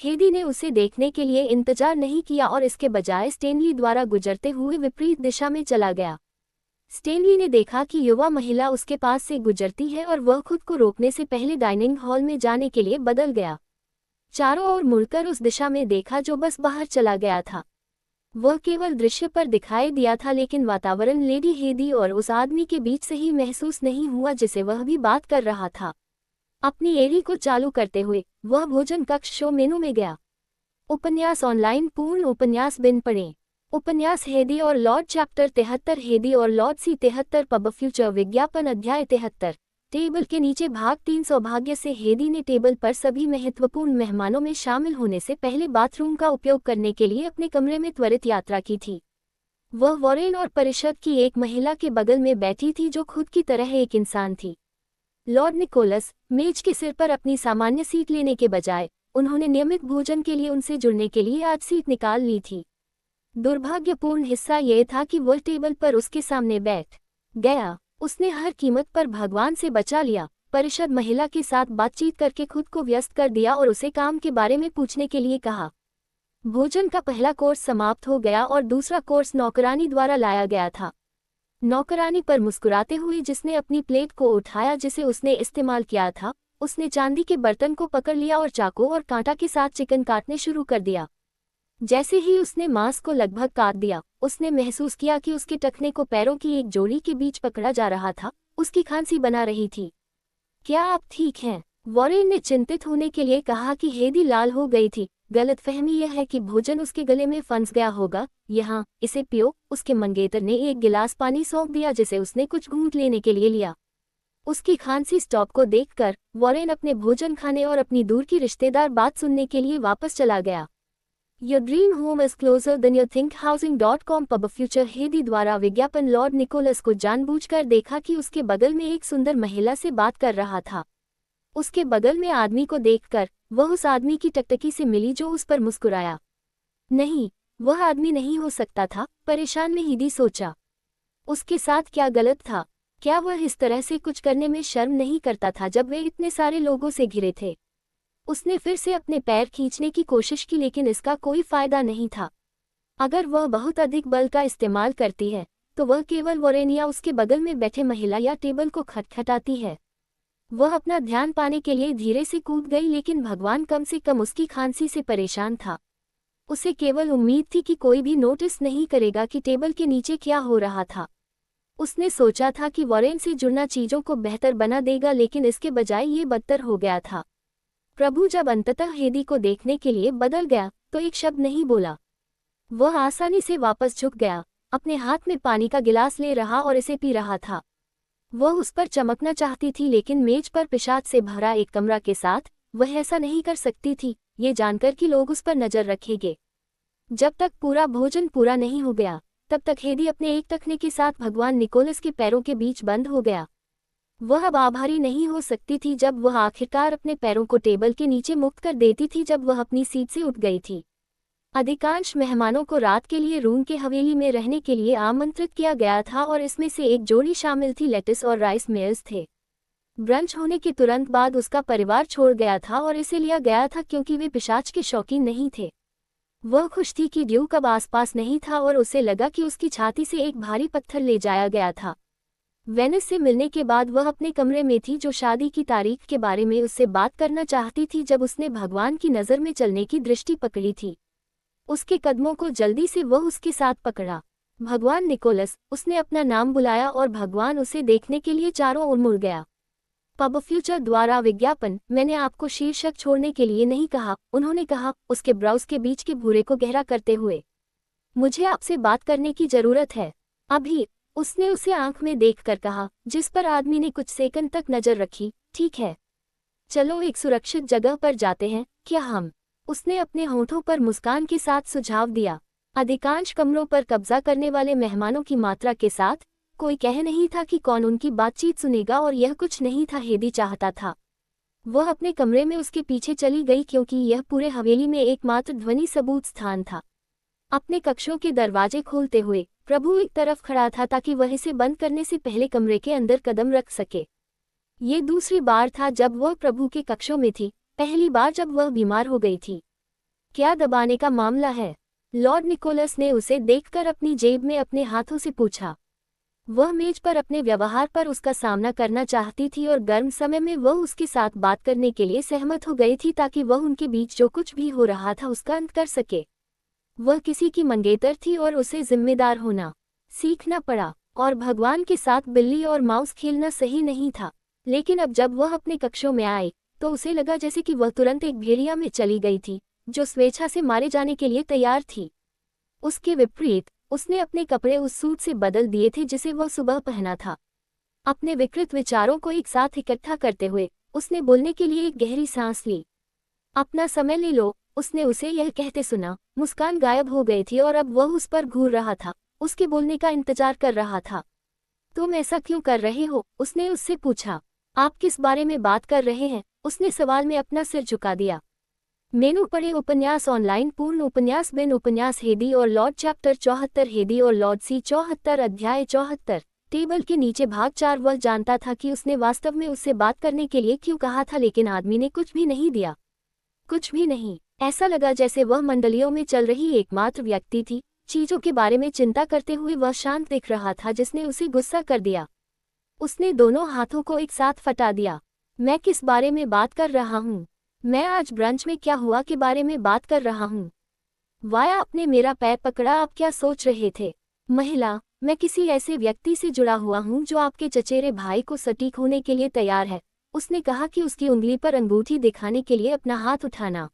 हेदी ने उसे देखने के लिए इंतजार नहीं किया और इसके बजाय स्टेनली द्वारा गुजरते हुए विपरीत दिशा में चला गया। स्टेनली ने देखा कि युवा महिला उसके पास से गुजरती है और वह खुद को रोकने से पहले डाइनिंग हॉल में जाने के लिए बदल गया। चारों ओर मुड़कर उस दिशा में देखा जो बस बाहर चला गया था। वह केवल दृश्य पर दिखाई दिया था, लेकिन वातावरण लेडी हेदी और उस आदमी के बीच से ही महसूस नहीं हुआ जिसे वह भी बात कर रहा था। अपनी एड़ी को चालू करते हुए वह भोजन कक्ष शो मेनू में गया। उपन्यास ऑनलाइन पूर्ण उपन्यास बिन पढ़ें। उपन्यास हेदी और लॉर्ड चैप्टर 73 हेदी और लॉर्ड सी 73 पब फ्यूचर विज्ञापन अध्याय 73। टेबल के नीचे भाग 3 सौभाग्य से हेदी ने टेबल पर सभी महत्वपूर्ण मेहमानों में शामिल होने से पहले बाथरूम का उपयोग करने के लिए अपने कमरे में त्वरित यात्रा की थी। वह वॉरेन और परिषद की एक महिला के बगल में बैठी थी जो खुद की तरह एक इंसान थी। लॉर्ड निकोलस, मेज के सिर पर अपनी सामान्य सीट लेने के बजाय उन्होंने नियमित भोजन के लिए उनसे जुड़ने के लिए आज सीट निकाल ली थी। दुर्भाग्यपूर्ण हिस्सा यह था कि वह टेबल पर उसके सामने बैठ गया। उसने हर कीमत पर भगवान से बचा लिया। परिषद महिला के साथ बातचीत करके खुद को व्यस्त कर दिया और उसे काम के बारे में पूछने के लिए कहा। भोजन का पहला कोर्स समाप्त हो गया और दूसरा कोर्स नौकरानी द्वारा लाया गया था। नौकरानी पर मुस्कुराते हुए जिसने अपनी प्लेट को उठाया जिसे उसने इस्तेमाल किया था, उसने चांदी के बर्तन को पकड़ लिया और चाकू और कांटा के साथ चिकन काटने शुरू कर दिया। जैसे ही उसने मांस को लगभग काट दिया, उसने महसूस किया कि उसके टखने को पैरों की एक जोड़ी के बीच पकड़ा जा रहा था। उसकी खांसी बना रही थी। क्या आप ठीक हैं? वॉरेन ने चिंतित होने के लिए कहा कि हेदी लाल हो गई थी। गलतफहमी यह है कि भोजन उसके गले में फंस गया होगा। यहाँ, इसे पियो। उसके मंगेतर ने एक गिलास पानी सौंप दिया जिसे उसने कुछ घूंट लेने के लिए लिया। उसकी खांसी स्टॉप को देखकर वॉरेन अपने भोजन खाने और अपनी दूर की रिश्तेदार बात सुनने के लिए वापस चला गया। Your dream home is closer than you think housing.com pub future हेदी द्वारा विज्ञापन लॉर्ड निकोलस को जानबूझकर देखा कि उसके बगल में एक सुंदर महिला से बात कर रहा था। उसके बगल में आदमी को देखकर वह उस आदमी की टकटकी से मिली जो उस पर मुस्कुराया। नहीं, वह आदमी नहीं हो सकता था, परेशान में हेदी सोचा। उसके साथ क्या गलत था? क्या वह इस तरह से कुछ करने में शर्म नहीं करता था जब वे इतने सारे लोगों से घिरे थे? उसने फिर से अपने पैर खींचने की कोशिश की लेकिन इसका कोई फायदा नहीं था। अगर वह बहुत अधिक बल का इस्तेमाल करती है तो वह केवल वॉरेन या उसके बगल में बैठे महिला या टेबल को खटखटाती है। वह अपना ध्यान पाने के लिए धीरे से कूद गई लेकिन भगवान कम से कम उसकी खांसी से परेशान था। उसे केवल उम्मीद थी कि कोई भी नोटिस नहीं करेगा कि टेबल के नीचे क्या हो रहा था। उसने सोचा था कि वॉरेन से जुड़ना चीजों को बेहतर बना देगा लेकिन इसके बजाय ये बदतर हो गया था। प्रभु जब अंततः हेदी को देखने के लिए बदल गया तो एक शब्द नहीं बोला। वह आसानी से वापस झुक गया, अपने हाथ में पानी का गिलास ले रहा और इसे पी रहा था। वह उस पर चमकना चाहती थी लेकिन मेज पर पिशाच से भरा एक कमरा के साथ वह ऐसा नहीं कर सकती थी, ये जानकर कि लोग उस पर नजर रखेंगे। जब तक पूरा भोजन पूरा नहीं हो गया तब तक हेदी अपने एक टखने के साथ भगवान निकोलस के पैरों के बीच बंद हो गया। वह अब आभारी नहीं हो सकती थी जब वह आखिरकार अपने पैरों को टेबल के नीचे मुक्त कर देती थी जब वह अपनी सीट से उठ गई थी। अधिकांश मेहमानों को रात के लिए रूम के हवेली में रहने के लिए आमंत्रित किया गया था और इसमें से एक जोड़ी शामिल थी। लेटिस और राइस मेयर्स थे। ब्रंच होने के तुरंत बाद उसका परिवार छोड़ गया था और इसे लिया गया था क्योंकि वे पिशाच के शौकीन नहीं थे। वह खुश थी कि ड्यूक अब आसपास नहीं था और उसे लगा कि उसकी छाती से एक भारी पत्थर ले जाया गया था। वेनिस से मिलने के बाद वह अपने कमरे में थी जो शादी की तारीख के बारे में उससे बात करना चाहती थी जब उसने भगवान की नज़र में चलने की दृष्टि पकड़ी थी। उसके कदमों को जल्दी से वह उसके साथ पकड़ा। भगवान निकोलस, उसने अपना नाम बुलाया और भगवान उसे देखने के लिए चारों ओर मुड़ गया। पब फ्यूचर द्वारा विज्ञापन। मैंने आपको शीर्षक छोड़ने के लिए नहीं कहा, उन्होंने कहा, उसके ब्राउज के बीच के भूरे को गहरा करते हुए। मुझे आपसे बात करने की जरूरत है अभी, उसने उसे आंख में देखकर कहा, जिस पर आदमी ने कुछ सेकंड तक नजर रखी। ठीक है, चलो एक सुरक्षित जगह पर जाते हैं, क्या हम? उसने अपने होठों पर मुस्कान के साथ सुझाव दिया। अधिकांश कमरों पर कब्जा करने वाले मेहमानों की मात्रा के साथ कोई कह नहीं था कि कौन उनकी बातचीत सुनेगा, और यह कुछ नहीं था हेदी चाहता था। वह अपने कमरे में उसके पीछे चली गई क्योंकि यह पूरे हवेली में एकमात्र ध्वनि सबूत स्थान था। अपने कक्षों के दरवाजे खोलते हुए प्रभु एक तरफ खड़ा था ताकि वह इसे बंद करने से पहले कमरे के अंदर कदम रख सके। ये दूसरी बार था जब वह प्रभु के कक्षों में थी, पहली बार जब वह बीमार हो गई थी। क्या दबाने का मामला है? लॉर्ड निकोलस ने उसे देखकर अपनी जेब में अपने हाथों से पूछा। वह मेज पर अपने व्यवहार पर उसका सामना करना चाहती थी और गर्म समय में वह उसके साथ बात करने के लिए सहमत हो गई थी ताकि वह उनके बीच जो कुछ भी हो रहा था उसका अंत कर सके। वह किसी की मंगेतर थी और उसे जिम्मेदार होना सीखना पड़ा, और भगवान के साथ बिल्ली और माउस खेलना सही नहीं था। लेकिन अब जब वह अपने कक्षों में आई तो उसे लगा जैसे कि वह तुरंत एक भेड़िया में चली गई थी जो स्वेच्छा से मारे जाने के लिए तैयार थी। उसके विपरीत उसने अपने कपड़े उस सूट से बदल दिए थे जिसे वह सुबह पहना था। अपने विकृत विचारों को एक साथ इकट्ठा करते हुए उसने बोलने के लिए एक गहरी सांस ली। अपना समय ले लो, उसने उसे यह कहते सुना। मुस्कान गायब हो गई थी और अब वह उस पर घूर रहा था, उसके बोलने का इंतजार कर रहा था। तुम ऐसा क्यों कर रहे हो? उसने उससे पूछा। आप किस बारे में बात कर रहे हैं? उसने सवाल में अपना सिर झुका दिया। मेनू पढ़े उपन्यास ऑनलाइन पूर्ण उपन्यास बिन उपन्यास हेदी और लॉर्ड चैप्टर 74 हेदी और लॉर्ड सी 74 अध्याय 74। टेबल के नीचे भाग 4। वह जानता था कि उसने वास्तव में उससे बात करने के लिए क्यों कहा था, लेकिन आदमी ने कुछ भी नहीं दिया। कुछ भी नहीं। ऐसा लगा जैसे वह मंडलियों में चल रही एकमात्र व्यक्ति थी। चीजों के बारे में चिंता करते हुए वह शांत दिख रहा था जिसने उसे गुस्सा कर दिया। उसने दोनों हाथों को एक साथ फटा दिया। मैं किस बारे में बात कर रहा हूँ? मैं आज ब्रंच में क्या हुआ के बारे में बात कर रहा हूँ। वाया आपने मेरा पैर पकड़ा। आप क्या सोच रहे थे? महिला, मैं किसी ऐसे व्यक्ति से जुड़ा हुआ हूँ जो आपके चचेरे भाई को सटीक होने के लिए तैयार है। उसने कहा कि उसकी उंगली पर अंगूठी दिखाने के लिए अपना हाथ उठाना।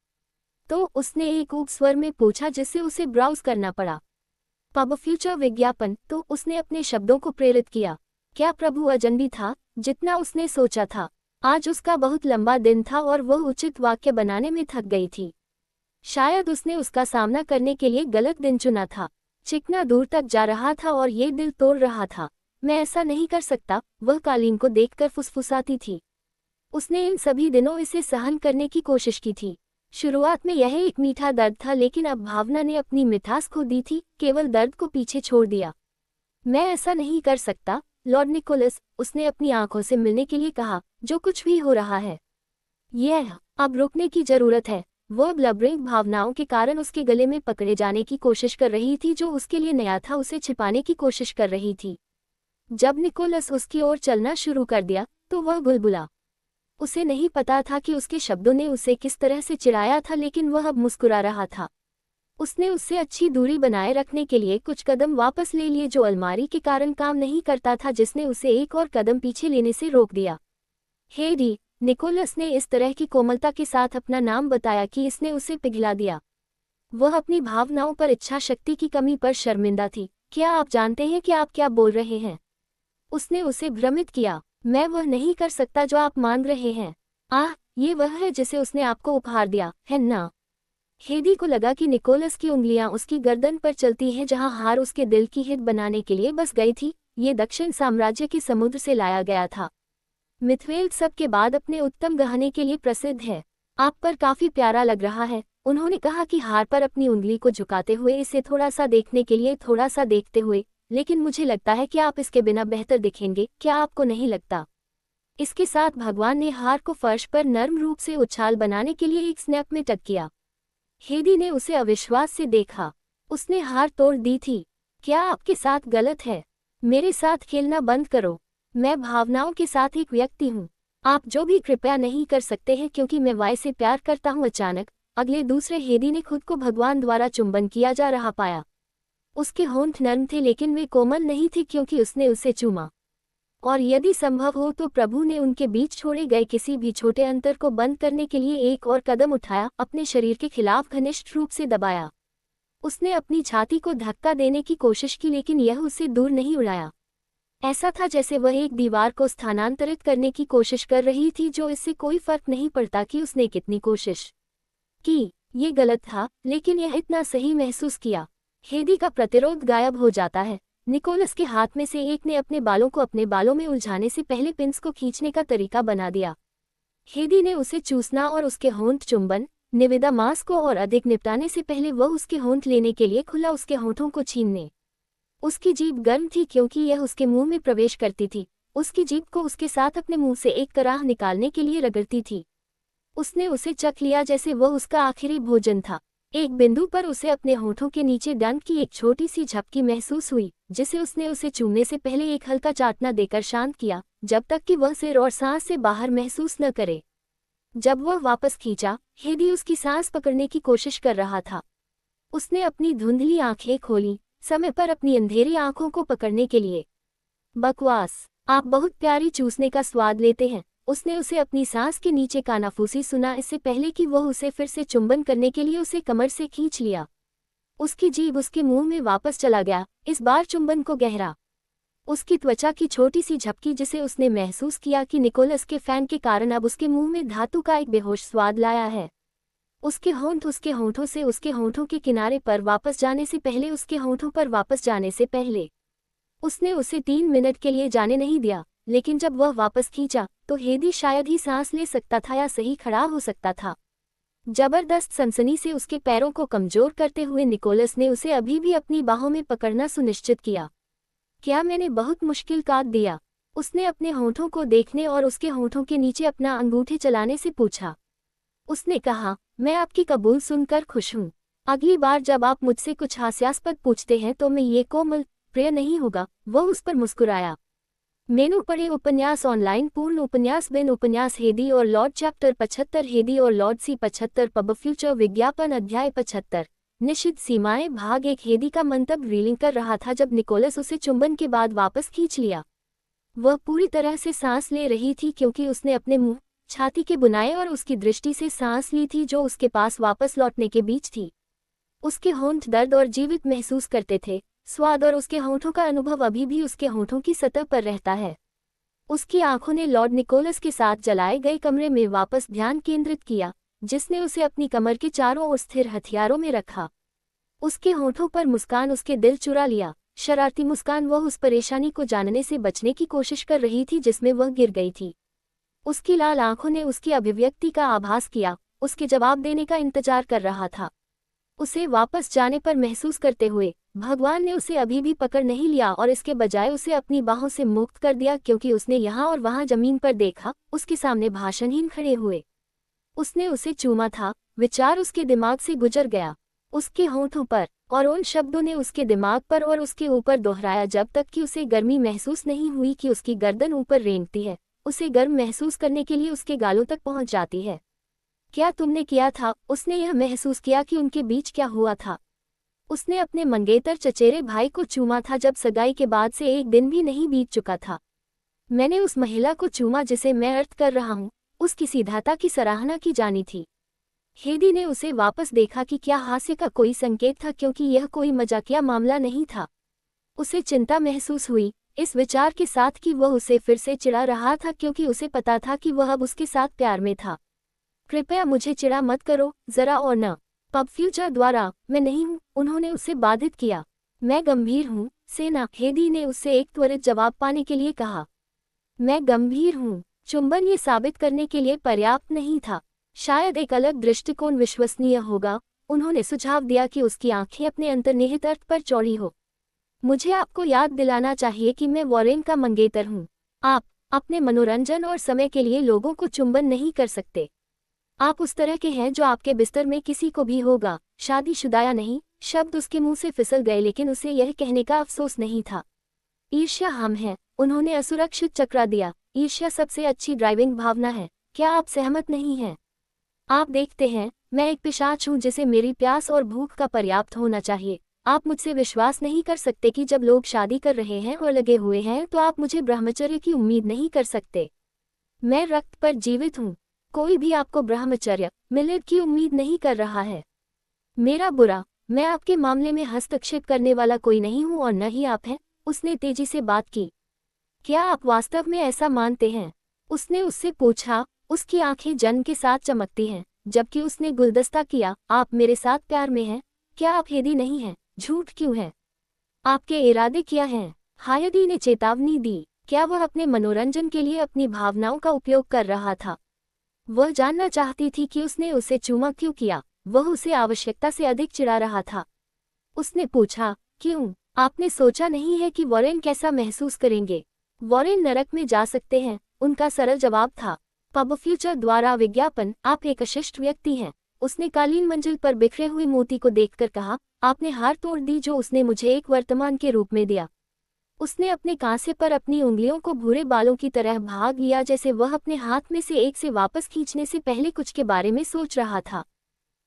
तो उसने एक ऊब स्वर में पूछा जिससे उसे ब्राउज करना पड़ा। पब फ्यूचर विज्ञापन। तो उसने अपने शब्दों को प्रेरित किया। क्या प्रभु अजनबी था जितना उसने सोचा था? आज उसका बहुत लंबा दिन था और वह उचित वाक्य बनाने में थक गई थी। शायद उसने उसका सामना करने के लिए गलत दिन चुना था। चिकना दूर तक जा रहा था और ये दिल तोड़ रहा था। मैं ऐसा नहीं कर सकता, वह कालीन को देखकर फुसफुसाती थी। उसने इन सभी दिनों इसे सहन करने की कोशिश की थी। शुरुआत में यह एक मीठा दर्द था, लेकिन अब भावना ने अपनी मिठास खो दी थी, केवल दर्द को पीछे छोड़ दिया। मैं ऐसा नहीं कर सकता लॉर्ड निकोलस, उसने अपनी आंखों से मिलने के लिए कहा। जो कुछ भी हो रहा है यह अब रुकने की जरूरत है। वह ब्लबरिंग भावनाओं के कारण उसके गले में पकड़े जाने की कोशिश कर रही थी जो उसके लिए नया था, उसे छिपाने की कोशिश कर रही थी। जब निकोलस उसकी ओर चलना शुरू कर दिया तो वह बुलबुला। उसे नहीं पता था कि उसके शब्दों ने उसे किस तरह से चिढ़ाया था, लेकिन वह अब मुस्कुरा रहा था। उसने उससे अच्छी दूरी बनाए रखने के लिए कुछ कदम वापस ले लिए जो अलमारी के कारण काम नहीं करता था, जिसने उसे एक और कदम पीछे लेने से रोक दिया। हेडी, निकोलस ने इस तरह की कोमलता के साथ अपना नाम बताया कि इसने उसे पिघला दिया। वह अपनी भावनाओं पर इच्छा शक्ति की कमी पर शर्मिंदा थी। क्या आप जानते हैं कि आप क्या बोल रहे हैं? उसने उसे भ्रमित किया। मैं वह नहीं कर सकता जो आप मान रहे हैं। आह, ये वह है जिसे उसने आपको उपहार दिया है ना? हेदी को लगा कि निकोलस की उंगलियां उसकी गर्दन पर चलती हैं, जहां हार उसके दिल की हिट बनाने के लिए बस गई थी। ये दक्षिण साम्राज्य के समुद्र से लाया गया था। मिथवेल सब के बाद अपने उत्तम गहने के लिए प्रसिद्ध है। आप पर काफी प्यारा लग रहा है, उन्होंने कहा कि हार पर अपनी उंगली को झुकाते हुए, इसे थोड़ा सा देखने के लिए थोड़ा सा देखते हुए। लेकिन मुझे लगता है कि आप इसके बिना बेहतर दिखेंगे, क्या आपको नहीं लगता? इसके साथ भगवान ने हार को फर्श पर नर्म रूप से उछाल बनाने के लिए एक स्नैप में टक किया। हेदी ने उसे अविश्वास से देखा। उसने हार तोड़ दी थी। क्या आपके साथ गलत है? मेरे साथ खेलना बंद करो। मैं भावनाओं के साथ एक व्यक्ति हूँ। आप जो भी कृपया नहीं कर सकते हैं क्योंकि मैं वाय से प्यार करता हूँ। अचानक अगले दूसरे हेदी ने खुद को भगवान द्वारा चुंबन किया जा रहा पाया। उसके होंठ नर्म थे लेकिन वे कोमल नहीं थे क्योंकि उसने उसे चूमा। और यदि संभव हो तो प्रभु ने उनके बीच छोड़े गए किसी भी छोटे अंतर को बंद करने के लिए एक और कदम उठाया, अपने शरीर के खिलाफ घनिष्ठ रूप से दबाया। उसने अपनी छाती को धक्का देने की कोशिश की, लेकिन यह उससे दूर नहीं उड़ाया। ऐसा था जैसे वह एक दीवार को स्थानांतरित करने की कोशिश कर रही थी, जो इससे कोई फर्क नहीं पड़ता कि उसने कितनी कोशिश की। ये गलत था, लेकिन यह इतना सही महसूस किया। हेदी का प्रतिरोध गायब हो जाता है। निकोलस के हाथ में से एक ने अपने बालों को अपने बालों में उलझाने से पहले पिंस को खींचने का तरीका बना दिया। हेदी ने उसे चूसना और उसके होंठ चुंबन निविदा मांस को और अधिक निपटाने से पहले वह उसके होंठ लेने के लिए खुला उसके होंठों को छीनने। उसकी जीभ गर्म थी क्योंकि यह उसके मुंह में प्रवेश करती थी। उसकी जीभ को उसके साथ अपने मुंह से एक कराह निकालने के लिए रगड़ती थी। उसने उसे चख लिया जैसे वह उसका आखिरी भोजन था। एक बिंदु पर उसे अपने होठों के नीचे डंक की एक छोटी सी झपकी महसूस हुई, जिसे उसने उसे चूमने से पहले एक हल्का चाटना देकर शांत किया, जब तक कि वह सिर और सांस से बाहर महसूस न करे। जब वह वापस खींचा, हेदी उसकी सांस पकड़ने की कोशिश कर रहा था। उसने अपनी धुंधली आंखें खोली, समय पर अपनी अंधेरी आंखों को पकड़ने के लिए। बकवास, आप बहुत प्यारी चूसने का स्वाद लेते हैं। उसने उसे अपनी सांस के नीचे कानाफूसी सुना इससे पहले कि वह उसे फिर से चुंबन करने के लिए उसे कमर से खींच लिया। उसकी जीभ उसके मुंह में वापस चला गया, इस बार चुंबन को गहरा। उसकी त्वचा की छोटी सी झपकी जिसे उसने महसूस किया कि निकोलस के फैन के कारण अब उसके मुंह में धातु का एक बेहोश स्वाद लाया है। उसके होंठ उसके होंठों से उसके होंठों के किनारे पर वापस जाने से पहले उसके होंठों पर वापस जाने से पहले उसने उसे 3 मिनट के लिए जाने नहीं दिया, लेकिन जब वह वापस खींचा तो हेदी शायद ही सांस ले सकता था या सही खड़ा हो सकता था। जबरदस्त सनसनी से उसके पैरों को कमजोर करते हुए निकोलस ने उसे अभी भी अपनी बाहों में पकड़ना सुनिश्चित किया। क्या मैंने बहुत मुश्किल काट दिया? उसने अपने होंठों को देखने और उसके होंठों के नीचे अपना अंगूठे चलाने से पूछा। उसने कहा, मैं आपकी कबूल सुनकर खुश हूँ। अगली बार जब आप मुझसे कुछ हास्यास्पद पूछते हैं तो मैं ये कोमल प्रिय नहीं होगा। वह उस पर मुस्कुराया। मेनू पढ़े उपन्यास ऑनलाइन पूर्ण उपन्यास बिन उपन्यास हेदी और लॉर्ड चैप्टर 75 हेदी और लॉर्ड सी 75 पब फ्यूचर विज्ञापन अध्याय 75 निषिद्ध सीमाएं भाग 1 हेदी का मंतव्य रीलिंग कर रहा था जब निकोलस उसे चुंबन के बाद वापस खींच लिया। वह पूरी तरह से सांस ले रही थी क्योंकि उसने अपने मुंह छाती के बुनाए और उसकी दृष्टि से सांस ली थी जो उसके पास वापस लौटने के बीच थी। उसके होंठ दर्द और जीवित महसूस करते थे। स्वाद और उसके होंठों का अनुभव अभी भी उसके होंठों की सतह पर रहता है। उसकी आंखों ने लॉर्ड निकोलस के साथ जलाए गए कमरे में वापस ध्यान केंद्रित किया, जिसने उसे अपनी कमर के चारों ओर स्थिर हथियारों में रखा। उसके होंठों पर मुस्कान उसके दिल चुरा लिया। शरारती मुस्कान। वह उस परेशानी को जानने से बचने की कोशिश कर रही थी जिसमें वह गिर गई थी। उसकी लाल आंखों ने उसकी अभिव्यक्ति का आभास किया, उसके जवाब देने का इंतजार कर रहा था। उसे वापस जाने पर महसूस करते हुए भगवान ने उसे अभी भी पकड़ नहीं लिया और इसके बजाय उसे अपनी बाहों से मुक्त कर दिया क्योंकि उसने यहाँ और वहाँ जमीन पर देखा, उसके सामने भाषणहीन खड़े हुए। उसने उसे चूमा था। विचार उसके दिमाग से गुजर गया, उसके होंठों पर, और उन शब्दों ने उसके दिमाग पर और उसके ऊपर दोहराया जब तक कि उसे गर्मी महसूस नहीं हुई कि उसकी गर्दन ऊपर रेंगती है, उसे गर्म महसूस करने के लिए उसके गालों तक पहुंच जाती है। क्या तुमने किया था? उसने यह महसूस किया कि उनके बीच क्या हुआ था। उसने अपने मंगेतर चचेरे भाई को चूमा था जब सगाई के बाद से एक दिन भी नहीं बीत चुका था। मैंने उस महिला को चूमा जिसे मैं अर्थ कर रहा हूँ, उसकी सीधाता की सराहना की जानी थी। हेदी ने उसे वापस देखा कि क्या हास्य का कोई संकेत था क्योंकि यह कोई मजाकिया मामला नहीं था। उसे चिंता महसूस हुई इस विचार के साथ कि वह उसे फिर से चिढ़ा रहा था क्योंकि उसे पता था कि वह अब उसके साथ प्यार में था। कृपया मुझे चिढ़ा मत करो, जरा और न। पब फ्यूचर द्वारा, मैं नहीं हूँ, उन्होंने उसे बाधित किया। मैं गंभीर हूँ, सेना। हेदी ने उससे एक त्वरित जवाब पाने के लिए कहा। मैं गंभीर हूँ। चुंबन ये साबित करने के लिए पर्याप्त नहीं था। शायद एक अलग दृष्टिकोण विश्वसनीय होगा। उन्होंने सुझाव दिया कि उसकी आंखें अपने अंतर्निहित अर्थ पर चौड़ी हो। मुझे आपको याद दिलाना चाहिए कि मैं वॉरेन का मंगेतर हूँ। आप अपने मनोरंजन और समय के लिए लोगों को चुंबन नहीं कर सकते। आप उस तरह के हैं जो आपके बिस्तर में किसी को भी होगा, शादीशुदा या नहीं। शब्द उसके मुंह से फिसल गए लेकिन उसे यह कहने का अफसोस नहीं था। ईर्ष्या हम हैं, उन्होंने असुरक्षित चकरा दिया। ईर्ष्या सबसे अच्छी ड्राइविंग भावना है। क्या आप सहमत नहीं हैं? आप देखते हैं, मैं एक पिशाच हूँ जिसे मेरी प्यास और भूख का पर्याप्त होना चाहिए। आप मुझसे विश्वास नहीं कर सकते कि जब लोग शादी कर रहे हैं और लगे हुए हैं तो आप मुझे ब्रह्मचर्य की उम्मीद नहीं कर सकते। मैं रक्त पर जीवित हूँ। कोई भी आपको ब्रह्मचर्य मिलित की उम्मीद नहीं कर रहा है। मेरा बुरा, मैं आपके मामले में हस्तक्षेप करने वाला कोई नहीं हूँ और न ही आप हैं। उसने तेजी से बात की। क्या आप वास्तव में ऐसा मानते हैं? उसने उससे पूछा। उसकी आंखें जन्म के साथ चमकती हैं, जबकि उसने गुलदस्ता किया। आप मेरे साथ प्यार में हैं? क्या आप हेदी नहीं हैं? झूठ क्यों है? आपके इरादे क्या हैं? हायदी ने चेतावनी दी। क्या वह अपने मनोरंजन के लिए अपनी भावनाओं का उपयोग कर रहा था? वह जानना चाहती थी कि उसने उसे चूमा क्यों किया। वह उसे आवश्यकता से अधिक चिढ़ा रहा था। उसने पूछा, क्यों? आपने सोचा नहीं है कि वॉरेन कैसा महसूस करेंगे? वॉरेन नरक में जा सकते हैं, उनका सरल जवाब था। पब फ्यूचर द्वारा विज्ञापन, आप एक अशिष्ट व्यक्ति हैं। उसने कालीन मंजिल पर बिखरे हुए मोती को देखकर कहा, आपने हार तोड़ दी जो उसने मुझे एक वर्तमान के रूप में दिया। उसने अपने कांसे पर अपनी उंगलियों को भूरे बालों की तरह भाग लिया, जैसे वह अपने हाथ में से एक से वापस खींचने से पहले कुछ के बारे में सोच रहा था।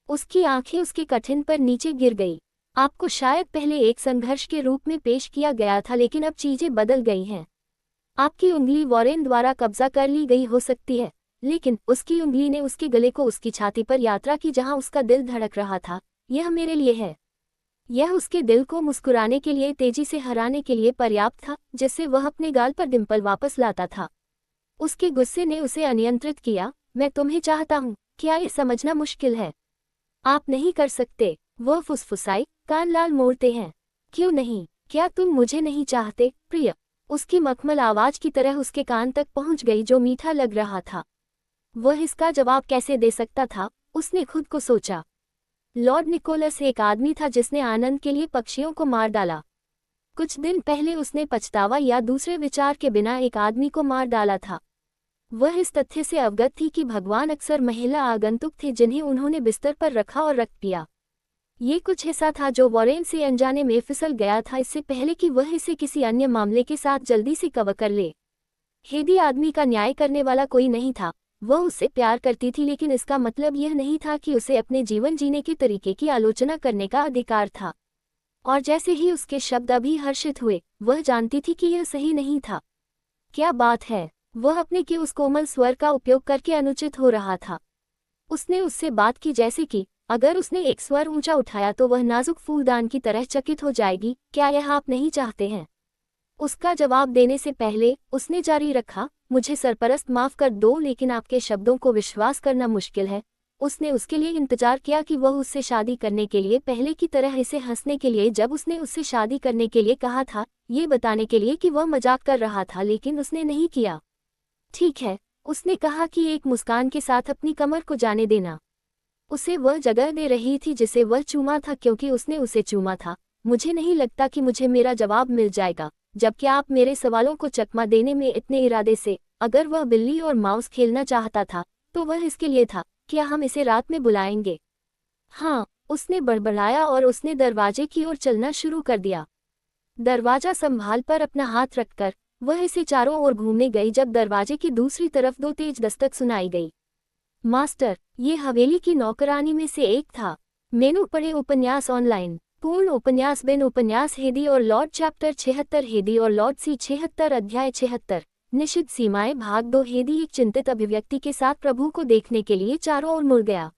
उसकी आंखें उसके कठिन पर नीचे गिर गई। आपको शायद पहले एक संघर्ष के रूप में पेश किया गया था, लेकिन अब चीजें बदल गई हैं। आपकी उंगली वॉरेन द्वारा कब्जा कर ली गई हो सकती है, लेकिन उसकी उंगली ने उसके गले को उसकी छाती पर यात्रा की जहां उसका दिल धड़क रहा था। यह मेरे लिए है। यह उसके दिल को मुस्कुराने के लिए, तेजी से हराने के लिए पर्याप्त था, जिससे वह अपने गाल पर डिंपल वापस लाता था। उसके गुस्से ने उसे अनियंत्रित किया। मैं तुम्हें चाहता हूँ, क्या यह समझना मुश्किल है? आप नहीं कर सकते, वह फुसफुसाई। कान लाल मोड़ते हैं। क्यों नहीं? क्या तुम मुझे नहीं चाहते, प्रिय? उसकी मखमल आवाज की तरह उसके कान तक पहुंच गई, जो मीठा लग रहा था। वह इसका जवाब कैसे दे सकता था? उसने खुद को सोचा। लॉर्ड निकोलस एक आदमी था जिसने आनंद के लिए पक्षियों को मार डाला। कुछ दिन पहले उसने पछतावा या दूसरे विचार के बिना एक आदमी को मार डाला था। वह इस तथ्य से अवगत थी कि भगवान अक्सर महिला आगंतुक थे जिन्हें उन्होंने बिस्तर पर रखा और रक्त पिया। ये कुछ हिस्सा था जो वॉरेन से अनजाने में फिसल गया था, इससे पहले कि वह इसे किसी अन्य मामले के साथ जल्दी से कवर कर ले। हेदी आदमी का न्याय करने वाला कोई नहीं था। वह उससे प्यार करती थी, लेकिन इसका मतलब यह नहीं था कि उसे अपने जीवन जीने के तरीके की आलोचना करने का अधिकार था। और जैसे ही उसके शब्द अभी हर्षित हुए, वह जानती थी कि यह सही नहीं था। क्या बात है? वह अपने के उस कोमल स्वर का उपयोग करके अनुचित हो रहा था। उसने उससे बात की जैसे कि अगर उसने एक स्वर ऊंचा उठाया तो वह नाजुक फूलदान की तरह चकित हो जाएगी। क्या यह आप नहीं चाहते हैं? उसका जवाब देने से पहले उसने जारी रखा, मुझे सरपरस्त माफ कर दो, लेकिन आपके शब्दों को विश्वास करना मुश्किल है। उसने उसके लिए इंतजार किया कि वह उससे शादी करने के लिए पहले की तरह इसे हंसने के लिए, जब उसने उससे शादी करने के लिए कहा था, ये बताने के लिए कि वह मजाक कर रहा था, लेकिन उसने नहीं किया। ठीक है, उसने कहा कि एक मुस्कान के साथ अपनी कमर को जाने देना। उसे वह जगह दे रही थी जिसे वह चूमा था, क्योंकि उसने उसे चूमा था। मुझे नहीं लगता कि मुझे मेरा जवाब मिल जाएगा, जबकि आप मेरे सवालों को चकमा देने में इतने इरादे से। अगर वह बिल्ली और माउस खेलना चाहता था तो वह इसके लिए था। क्या हम इसे रात में बुलाएंगे? हाँ, उसने बड़बड़ाया और उसने दरवाजे की ओर चलना शुरू कर दिया। दरवाजा संभाल पर अपना हाथ रखकर वह इसे चारों ओर घूमने गई, जब दरवाजे की दूसरी तरफ दो तेज दस्तक सुनाई गई। मास्टर, ये हवेली की नौकरानी में से एक था। मेनू पढ़े उपन्यास ऑनलाइन। पूर्ण उपन्यास बिन उपन्यास हेदी और लॉर्ड चैप्टर 76 हेदी और लॉर्ड सी 76 अध्याय 76 निषिद्ध सीमाएं भाग 2 हेदी एक चिंतित अभिव्यक्ति के साथ प्रभु को देखने के लिए चारों ओर मुड़ गया।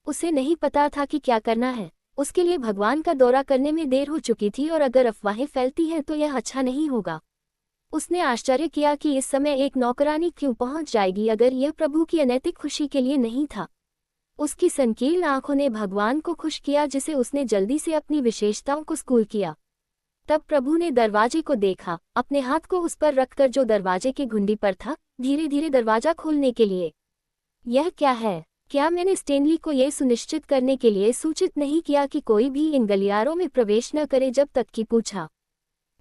उसे नहीं पता था कि क्या करना है। उसके लिए भगवान का दौरा करने में देर हो चुकी थी, और अगर अफवाहें फैलती हैं तो यह अच्छा नहीं होगा। उसने आश्चर्य किया कि इस समय एक नौकरानी क्यों पहुंच जाएगी अगर यह प्रभु की अनैतिक खुशी के लिए नहीं था। उसकी संकीर्ण आंखों ने भगवान को खुश किया, जिसे उसने जल्दी से अपनी विशेषताओं को स्कूल किया। तब प्रभु ने दरवाजे को देखा, अपने हाथ को उस पर रखकर जो दरवाजे की घुंडी पर था, धीरे धीरे दरवाजा खोलने के लिए। यह क्या है? क्या मैंने स्टेनली को यह सुनिश्चित करने के लिए सूचित नहीं किया कि कोई भी इन गलियारों में प्रवेश न करे जब तक कि पूछा?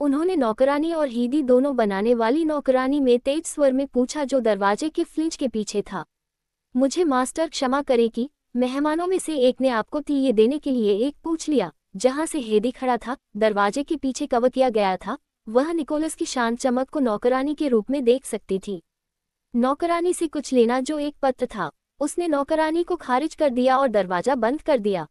उन्होंने नौकरानी और हीदी दोनों बनाने वाली नौकरानी में तेज स्वर में पूछा, जो दरवाजे के फ्लिंच के पीछे था। मुझे मास्टर क्षमा करेगी, मेहमानों में से एक ने आपको ये देने के लिए एक पूछ लिया। जहां से हेदी खड़ा था, दरवाजे के पीछे कवर किया गया था। वह निकोलस की शांत चमक को नौकरानी के रूप में देख सकती थी। नौकरानी से कुछ लेना जो एक पत्र था। उसने नौकरानी को खारिज कर दिया और दरवाजा बंद कर दिया।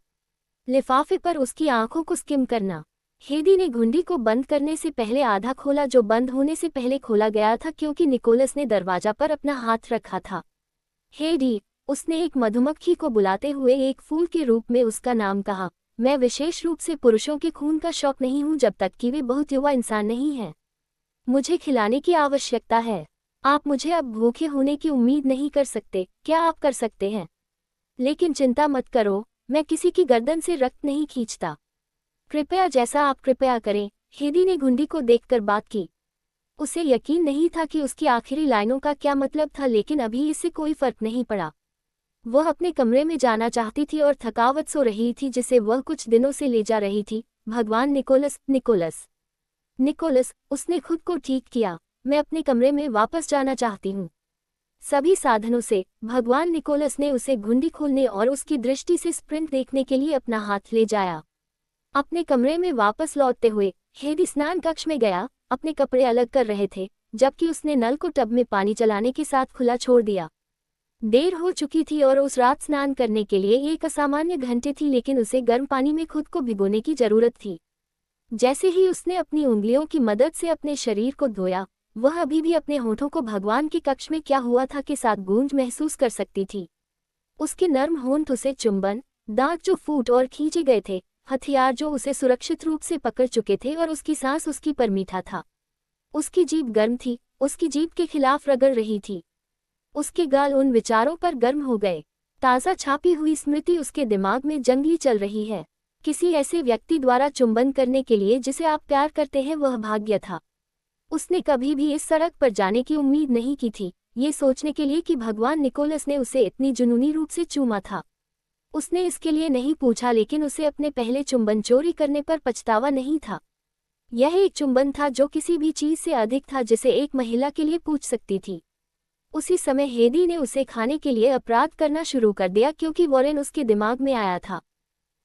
लिफाफे पर उसकी आंखों को स्किम करना। हेदी ने घुंडी को बंद करने से पहले आधा खोला, जो बंद होने से पहले खोला गया था क्योंकि निकोलस ने दरवाजा पर अपना हाथ रखा था। हेडी, उसने एक मधुमक्खी को बुलाते हुए एक फूल के रूप में उसका नाम कहा। मैं विशेष रूप से पुरुषों के खून का शौक नहीं हूं जब तक कि वे बहुत युवा इंसान नहीं हैं। मुझे खिलाने की आवश्यकता है। आप मुझे अब भूखे होने की उम्मीद नहीं कर सकते। क्या आप कर सकते हैं? लेकिन चिंता मत करो, मैं किसी की गर्दन से रक्त नहीं खींचता। कृपया जैसा आप कृपया करें। हेदी ने घुंडी को देखकर बात की। उसे यकीन नहीं था कि उसकी आखिरी लाइनों का क्या मतलब था, लेकिन अभी इससे कोई फर्क नहीं पड़ा। वह अपने कमरे में जाना चाहती थी और थकावट सो रही थी जिसे वह कुछ दिनों से ले जा रही थी। भगवान निकोलस, निकोलस, निकोलस, उसने खुद को ठीक किया। मैं अपने कमरे में वापस जाना चाहती हूँ। सभी साधनों से भगवान निकोलस ने उसे घुंडी खोलने और उसकी दृष्टि से स्प्रिंट देखने के लिए अपना हाथ ले जाया। अपने कमरे में वापस लौटते हुए हेदी स्नान कक्ष में गया। अपने कपड़े अलग कर रहे थे जबकि उसने नल को टब में पानी चलाने के साथ खुला छोड़ दिया। देर हो चुकी थी और उस रात स्नान करने के लिए एक असामान्य घंटे थी, लेकिन उसे गर्म पानी में खुद को भिगोने की जरूरत थी। जैसे ही उसने अपनी उंगलियों की मदद से अपने शरीर को धोया, वह अभी भी अपने होठों को भगवान के कक्ष में क्या हुआ था के साथ गूंज महसूस कर सकती थी। उसके नर्म होंठ उसे चुंबन, दांत जो फूट और खींचे गए थे, हथियार जो उसे सुरक्षित रूप से पकड़ चुके थे, और उसकी सांस उसकी पर मीठा था। उसकी जीभ गर्म थी, उसकी जीभ के खिलाफ रगड़ रही थी। उसके गाल उन विचारों पर गर्म हो गए। ताज़ा छापी हुई स्मृति उसके दिमाग में जंगली चल रही है। किसी ऐसे व्यक्ति द्वारा चुंबन करने के लिए जिसे आप प्यार करते हैं, वह भाग्य था। उसने कभी भी इस सड़क पर जाने की उम्मीद नहीं की थी, ये सोचने के लिए कि भगवान निकोलस ने उसे इतनी जुनूनी रूप से चूमा था। उसने इसके लिए नहीं पूछा, लेकिन उसे अपने पहले चुंबन चोरी करने पर पछतावा नहीं था। यह एक चुंबन था जो किसी भी चीज से अधिक था जिसे एक महिला के लिए पूछ सकती थी। उसी समय हेदी ने उसे खाने के लिए अपराध करना शुरू कर दिया क्योंकि वॉरेन उसके दिमाग में आया था।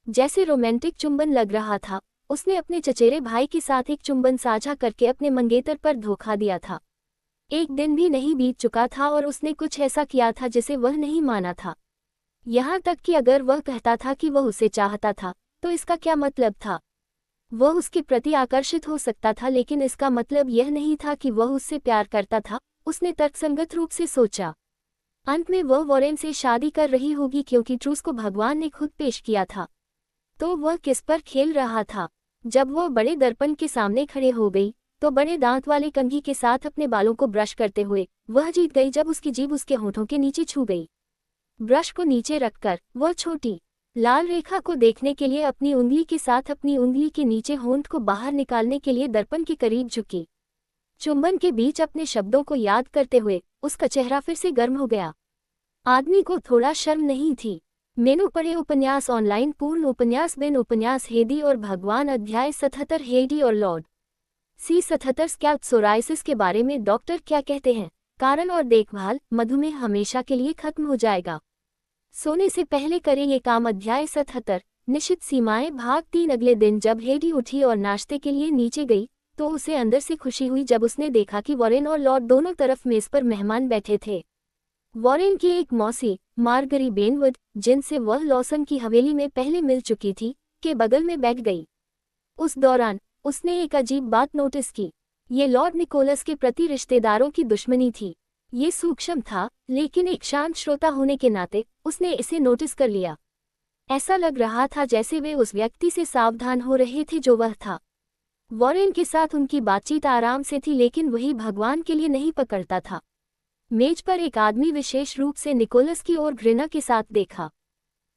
जैसे रोमांटिक चुंबन लग रहा था। उसने अपने चचेरे भाई के साथ एक चुंबन साझा करके अपने मंगेतर पर धोखा दिया था। एक दिन भी नहीं बीत चुका था और उसने कुछ ऐसा किया था जिसे वह नहीं माना था। यहाँ तक कि अगर वह कहता था कि वह उसे चाहता था, तो इसका क्या मतलब था? वह उसके प्रति आकर्षित हो सकता था, लेकिन इसका मतलब यह नहीं था कि वह उससे प्यार करता था, उसने तर्कसंगत रूप से सोचा। अंत में वह वॉरेन से शादी कर रही होगी क्योंकि ट्रूस को भगवान ने खुद पेश किया था। तो वह किस पर खेल रहा था? जब वह बड़े दर्पण के सामने खड़े हो गई, तो बड़े दांत वाले कंघी के साथ अपने बालों को ब्रश करते हुए वह जीत गई जब उसकी जीभ उसके होठों के नीचे छू गई। ब्रश को नीचे रखकर वह छोटी लाल रेखा को देखने के लिए अपनी उंगली के साथ अपनी उंगली के नीचे होंठ को बाहर निकालने के लिए दर्पण के करीब झुकी। चुंबन के बीच अपने शब्दों को याद करते हुए उसका चेहरा फिर से गर्म हो गया। आदमी को थोड़ा शर्म नहीं थी। मेनू पढ़े उपन्यास ऑनलाइन पूर्ण उपन्यास बिन उपन्यास हेदी और भगवान अध्याय 77 हेडी और लॉर्ड सी 77 स्कैल्प सोराइसिस के बारे में डॉक्टर क्या कहते हैं? कारण और देखभाल। मधुमेह हमेशा के लिए खत्म हो जाएगा। सोने से पहले करें ये काम। अध्याय 77 निश्चित सीमाएं भाग 3। अगले दिन जब हेडी उठी और नाश्ते के लिए नीचे गई, तो उसे अंदर से खुशी हुई जब उसने देखा कि वॉरेन और लॉर्ड दोनों तरफ मेज पर मेहमान बैठे थे। वॉरेन की एक मौसी मार्गरी बेनवुड, जिनसे वह लॉसन की हवेली में पहले मिल चुकी थी, के बगल में बैठ गई। उस दौरान उसने एक अजीब बात नोटिस की। ये लॉर्ड निकोलस के प्रति रिश्तेदारों की दुश्मनी थी। ये सूक्ष्म था, लेकिन एक शांत श्रोता होने के नाते उसने इसे नोटिस कर लिया। ऐसा लग रहा था जैसे वे उस व्यक्ति से सावधान हो रहे थे जो वह था। वॉरेन के साथ उनकी बातचीत आराम से थी, लेकिन वही भगवान के लिए नहीं पकड़ता था। मेज पर एक आदमी विशेष रूप से निकोलस की ओर घृणा के साथ देखा।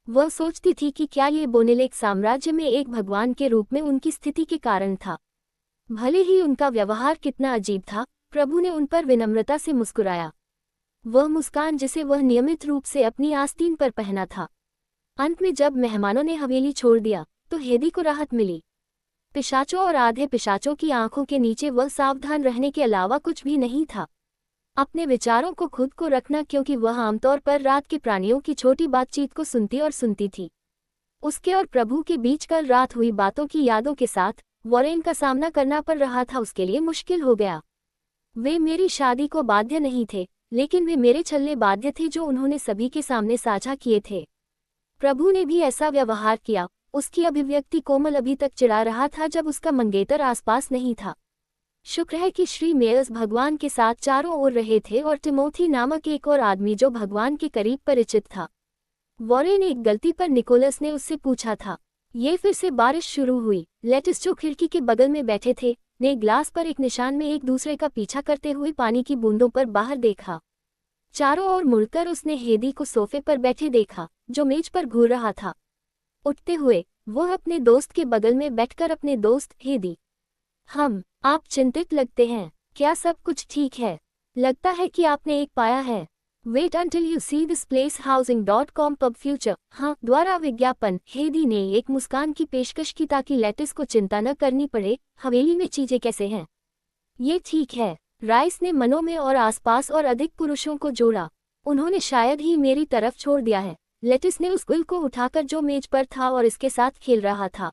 वह सोचती थी कि क्या ये बोनेलेक साम्राज्य में एक भगवान के रूप में उनकी स्थिति के कारण था। भले ही उनका व्यवहार कितना अजीब था, प्रभु ने उन पर विनम्रता से मुस्कुराया। वह मुस्कान जिसे वह नियमित रूप से अपनी आस्तीन पर पहना था। अंत में जब मेहमानों ने हवेली छोड़ दिया, तो हेदी को राहत मिली। पिशाचों और आधे पिशाचों की आंखों के नीचे वह सावधान रहने के अलावा कुछ भी नहीं था। अपने विचारों को खुद को रखना, क्योंकि वह आमतौर पर रात के प्राणियों की छोटी बातचीत को सुनती और सुनती थी। उसके और प्रभु के बीच कल रात हुई बातों की यादों के साथ वॉरेन का सामना करना पड़ रहा था उसके लिए मुश्किल हो गया। वे मेरी शादी को बाध्य नहीं थे, लेकिन वे मेरे छल्ले बाध्य थे जो उन्होंने सभी के सामने साझा किए थे। प्रभु ने भी ऐसा व्यवहार किया। उसकी अभिव्यक्ति कोमल अभी तक चिढ़ा रहा था जब उसका मंगेतर आसपास नहीं था। शुक्र है कि श्री मेयर्स भगवान के साथ चारों ओर रहे थे और टिमोथी नामक एक और आदमी जो भगवान के करीब परिचित था। वॉरेन एक गलती पर निकोलस ने उससे पूछा था। ये फिर से बारिश शुरू हुई। लेटिस जो खिड़की के बगल में बैठे थे ने ग्लास पर एक निशान में एक दूसरे का पीछा करते हुए पानी की बूंदों पर बाहर देखा। चारों ओर मुड़कर उसने हेदी को सोफे पर बैठे देखा जो मेज पर घूर रहा था। उठते हुए वह अपने दोस्त के बगल में बैठकर अपने दोस्त हेदी, आप चिंतित लगते हैं, क्या सब कुछ ठीक है? लगता है कि आपने एक पाया है। Wait until you see this place housing.com pub future द्वारा विज्ञापन। हेदी ने एक मुस्कान की पेशकश की ताकि लेटिस को चिंता न करनी पड़े। हवेली में चीजें कैसे हैं? ये ठीक है। राइस ने मनों में और आसपास और अधिक पुरुषों को जोड़ा। उन्होंने शायद ही मेरी तरफ छोड़ दिया है। लेटिस ने उस गुल को उठाकर जो मेज पर था और इसके साथ खेल रहा था।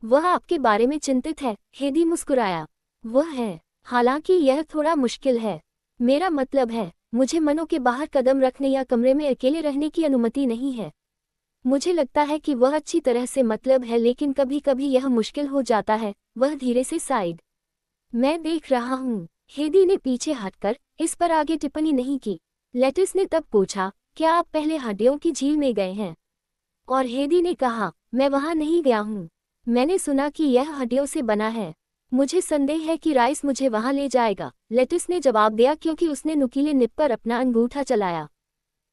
वह आपके बारे में चिंतित है, हेदी मुस्कुराया। वह है, हालांकि यह थोड़ा मुश्किल है। मेरा मतलब है, मुझे मनों के बाहर कदम रखने या कमरे में अकेले रहने की अनुमति नहीं है। मुझे लगता है कि वह अच्छी तरह से मतलब है, लेकिन कभी कभी यह मुश्किल हो जाता है। वह धीरे से साइड। मैं देख रहा हूँ। हेदी ने पीछे हटकर इस पर आगे टिप्पणी नहीं की। लेटिस ने तब पूछा, क्या आप पहले हड्डियों की झील में गए हैं? और हेदी ने कहा, मैं वहां नहीं गया हूँ। मैंने सुना कि यह हड्डियों से बना है। मुझे संदेह है कि राइस मुझे वहां ले जाएगा, लेटिस ने जवाब दिया क्योंकि उसने नुकीले निप पर अपना अंगूठा चलाया।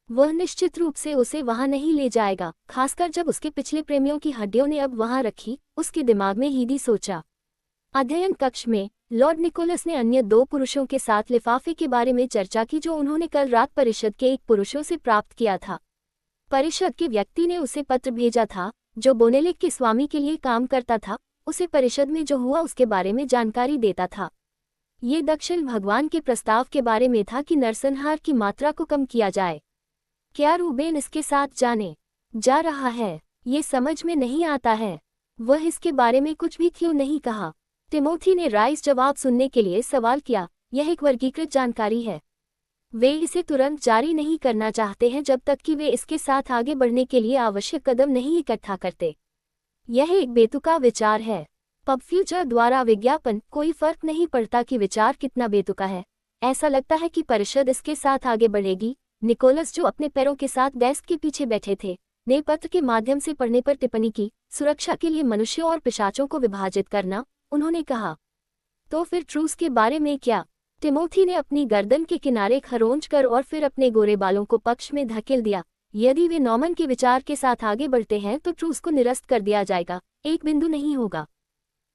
वह निश्चित रूप से उसे वहां नहीं ले जाएगा, खासकर जब उसके पिछले प्रेमियों की हड्डियों ने अब वहां रखी। उसके दिमाग में हेदी सोचा। अध्ययन कक्ष में लॉर्ड निकोलस ने अन्य दो पुरुषों के साथ लिफाफे के बारे में चर्चा की जो उन्होंने कल रात परिषद के एक पुरुषों से प्राप्त किया था। परिषद के व्यक्ति ने उसे पत्र भेजा था जो बोनेलिक के स्वामी के लिए काम करता था। उसे परिषद में जो हुआ उसके बारे में जानकारी देता था। ये दक्षिण भगवान के प्रस्ताव के बारे में था कि नरसंहार की मात्रा को कम किया जाए। क्या रूबेन इसके साथ जाने जा रहा है? ये समझ में नहीं आता है। वह इसके बारे में कुछ भी क्यों नहीं कहा? टिमोथी ने राइस जवाब सुनने के लिए सवाल किया। यह एक वर्गीकृत जानकारी है। वे इसे तुरंत जारी नहीं करना चाहते हैं जब तक कि वे इसके साथ आगे बढ़ने के लिए आवश्यक कदम नहीं इकट्ठा करते। यह एक बेतुका विचार है। पब फ्यूचर द्वारा विज्ञापन। कोई फर्क नहीं पड़ता कि विचार कितना बेतुका है। ऐसा लगता है कि परिषद इसके साथ आगे बढ़ेगी। निकोलस जो अपने पैरों के साथ डेस्क के पीछे बैठे थे ने पत्र के माध्यम से पढ़ने पर टिप्पणी की। सुरक्षा के लिए मनुष्यों और पिशाचों को विभाजित करना, उन्होंने कहा। तो फिर ट्रूस के बारे में क्या? टिमोथी ने अपनी गर्दन के किनारे खरोंच कर और फिर अपने गोरे बालों को पक्ष में धकेल दिया। यदि वे नॉर्मन के विचार के साथ आगे बढ़ते हैं तो ट्रूस को निरस्त कर दिया जाएगा। एक बिंदु नहीं होगा।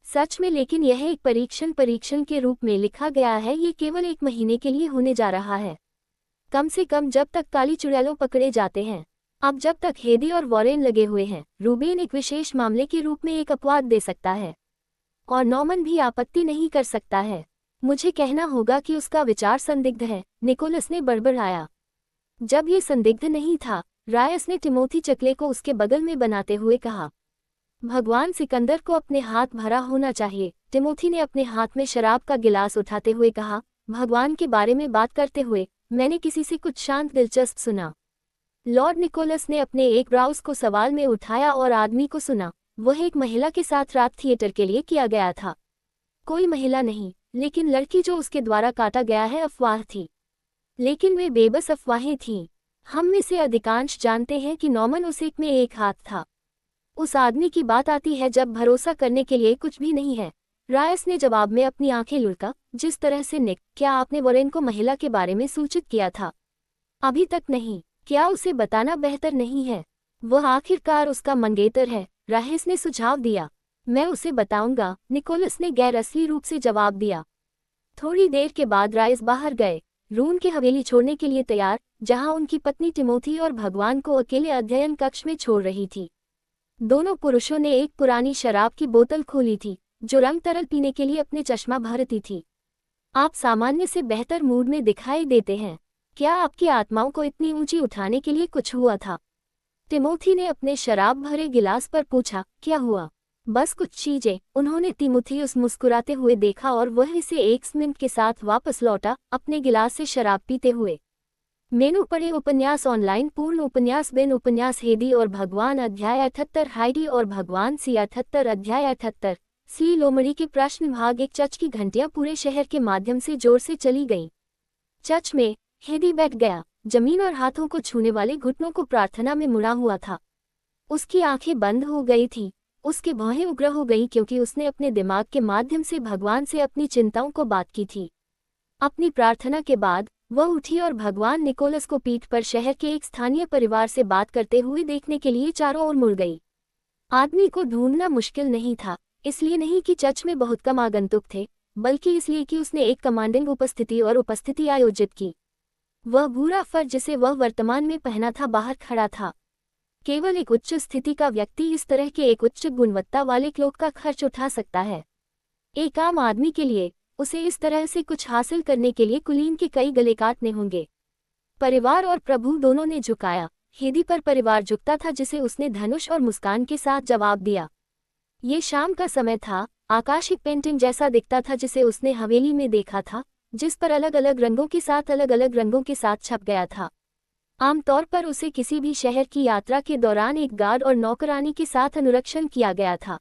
सच में, लेकिन यह एक परीक्षण के रूप में लिखा गया है। ये केवल 1 महीने के लिए होने जा रहा है, कम से कम जब तक काली चुड़ैलों पकड़े जाते हैं। अब जब तक हेदी और वॉरेन लगे हुए हैं, रूबेन एक विशेष मामले के रूप में एक अपवाद दे सकता है और नॉर्मन भी आपत्ति नहीं कर सकता है। मुझे कहना होगा कि उसका विचार संदिग्ध है, निकोलस ने बड़बड़ाया। जब ये संदिग्ध नहीं था, रायस ने टिमोथी चकले को उसके बगल में बनाते हुए कहा। भगवान सिकंदर को अपने हाथ भरा होना चाहिए। टिमोथी ने अपने हाथ में शराब का गिलास उठाते हुए कहा। भगवान के बारे में बात करते हुए मैंने किसी से कुछ शांत दिलचस्प सुना। लॉर्ड निकोलस ने अपने एक ब्राउज को सवाल में उठाया और आदमी को सुना। वह एक महिला के साथ रात थिएटर के लिए किया गया था। कोई महिला नहीं, लेकिन लड़की जो उसके द्वारा काटा गया है अफवाह थी। लेकिन वे बेबस अफवाहें थीं। हम में से अधिकांश जानते हैं कि नॉर्मन उस एक में एक हाथ था। उस आदमी की बात आती है जब भरोसा करने के लिए कुछ भी नहीं है। रायस ने जवाब में अपनी आंखें लुढ़का। जिस तरह से निक, क्या आपने वॉरेन को महिला के बारे में सूचित किया था? अभी तक नहीं। क्या उसे बताना बेहतर नहीं है? वह आखिरकार उसका मंगेतर है, रायस ने सुझाव दिया। मैं उसे बताऊंगा, निकोलस ने गैर असली रूप से जवाब दिया। थोड़ी देर के बाद रायस बाहर गए, रूम की हवेली छोड़ने के लिए तैयार, जहां उनकी पत्नी टिमोथी और भगवान को अकेले अध्ययन कक्ष में छोड़ रही थी। दोनों पुरुषों ने एक पुरानी शराब की बोतल खोली थी जो रंग तरल पीने के लिए अपने चश्मा भरती थी। आप सामान्य से बेहतर मूड में दिखाई देते हैं। क्या आपकी आत्माओं को इतनी ऊंची उठाने के लिए कुछ हुआ था? टिमोथी ने अपने शराब भरे गिलास पर पूछा। क्या हुआ? बस कुछ चीजें। उन्होंने तिमुथियुस मुस्कुराते हुए देखा और वह इसे एक मिनट के साथ वापस लौटा, अपने गिलास से शराब पीते हुए। मेनू पढ़े उपन्यास ऑनलाइन पूर्ण उपन्यास बिन उपन्यास हेदी और भगवान अध्याय 78 हाइडी और भगवान सी 78 अध्याय 78 सी लोमड़ी के प्रश्न भाग एक चर्च की घंटियां पूरे शहर के माध्यम से जोर से चली गईं। चर्च में हेदी बैठ गया, जमीन और हाथों को छूने वाले घुटनों को प्रार्थना में मुड़ा हुआ था। उसकी आंखें बंद हो गई थी, उसकी भौहें उग्र हो गईं क्योंकि उसने अपने दिमाग के माध्यम से भगवान से अपनी चिंताओं को बात की थी। अपनी प्रार्थना के बाद वह उठी और भगवान निकोलस को पीठ पर शहर के एक स्थानीय परिवार से बात करते हुए देखने के लिए चारों ओर मुड़ गई। आदमी को ढूंढना मुश्किल नहीं था, इसलिए नहीं कि चर्च में बहुत कम आगंतुक थे, बल्कि इसलिए कि उसने एक कमांडिंग उपस्थिति आयोजित की। वह भूरा फर जिसे वह वर्तमान में पहना था बाहर खड़ा था। केवल एक उच्च स्थिति का व्यक्ति इस तरह के एक उच्च गुणवत्ता वाले क्लोक का खर्च उठा सकता है। एक आम आदमी के लिए उसे इस तरह से कुछ हासिल करने के लिए कुलीन के कई गले काटने होंगे। परिवार और प्रभु दोनों ने झुकाया। हेदी पर परिवार झुकता था जिसे उसने धनुष और मुस्कान के साथ जवाब दिया। ये शाम का समय था, आकाश एक पेंटिंग जैसा दिखता था जिसे उसने हवेली में देखा था, जिस पर अलग अलग रंगों के साथ छप गया था। आमतौर पर उसे किसी भी शहर की यात्रा के दौरान एक गार्ड और नौकरानी के साथ अनुरक्षण किया गया था।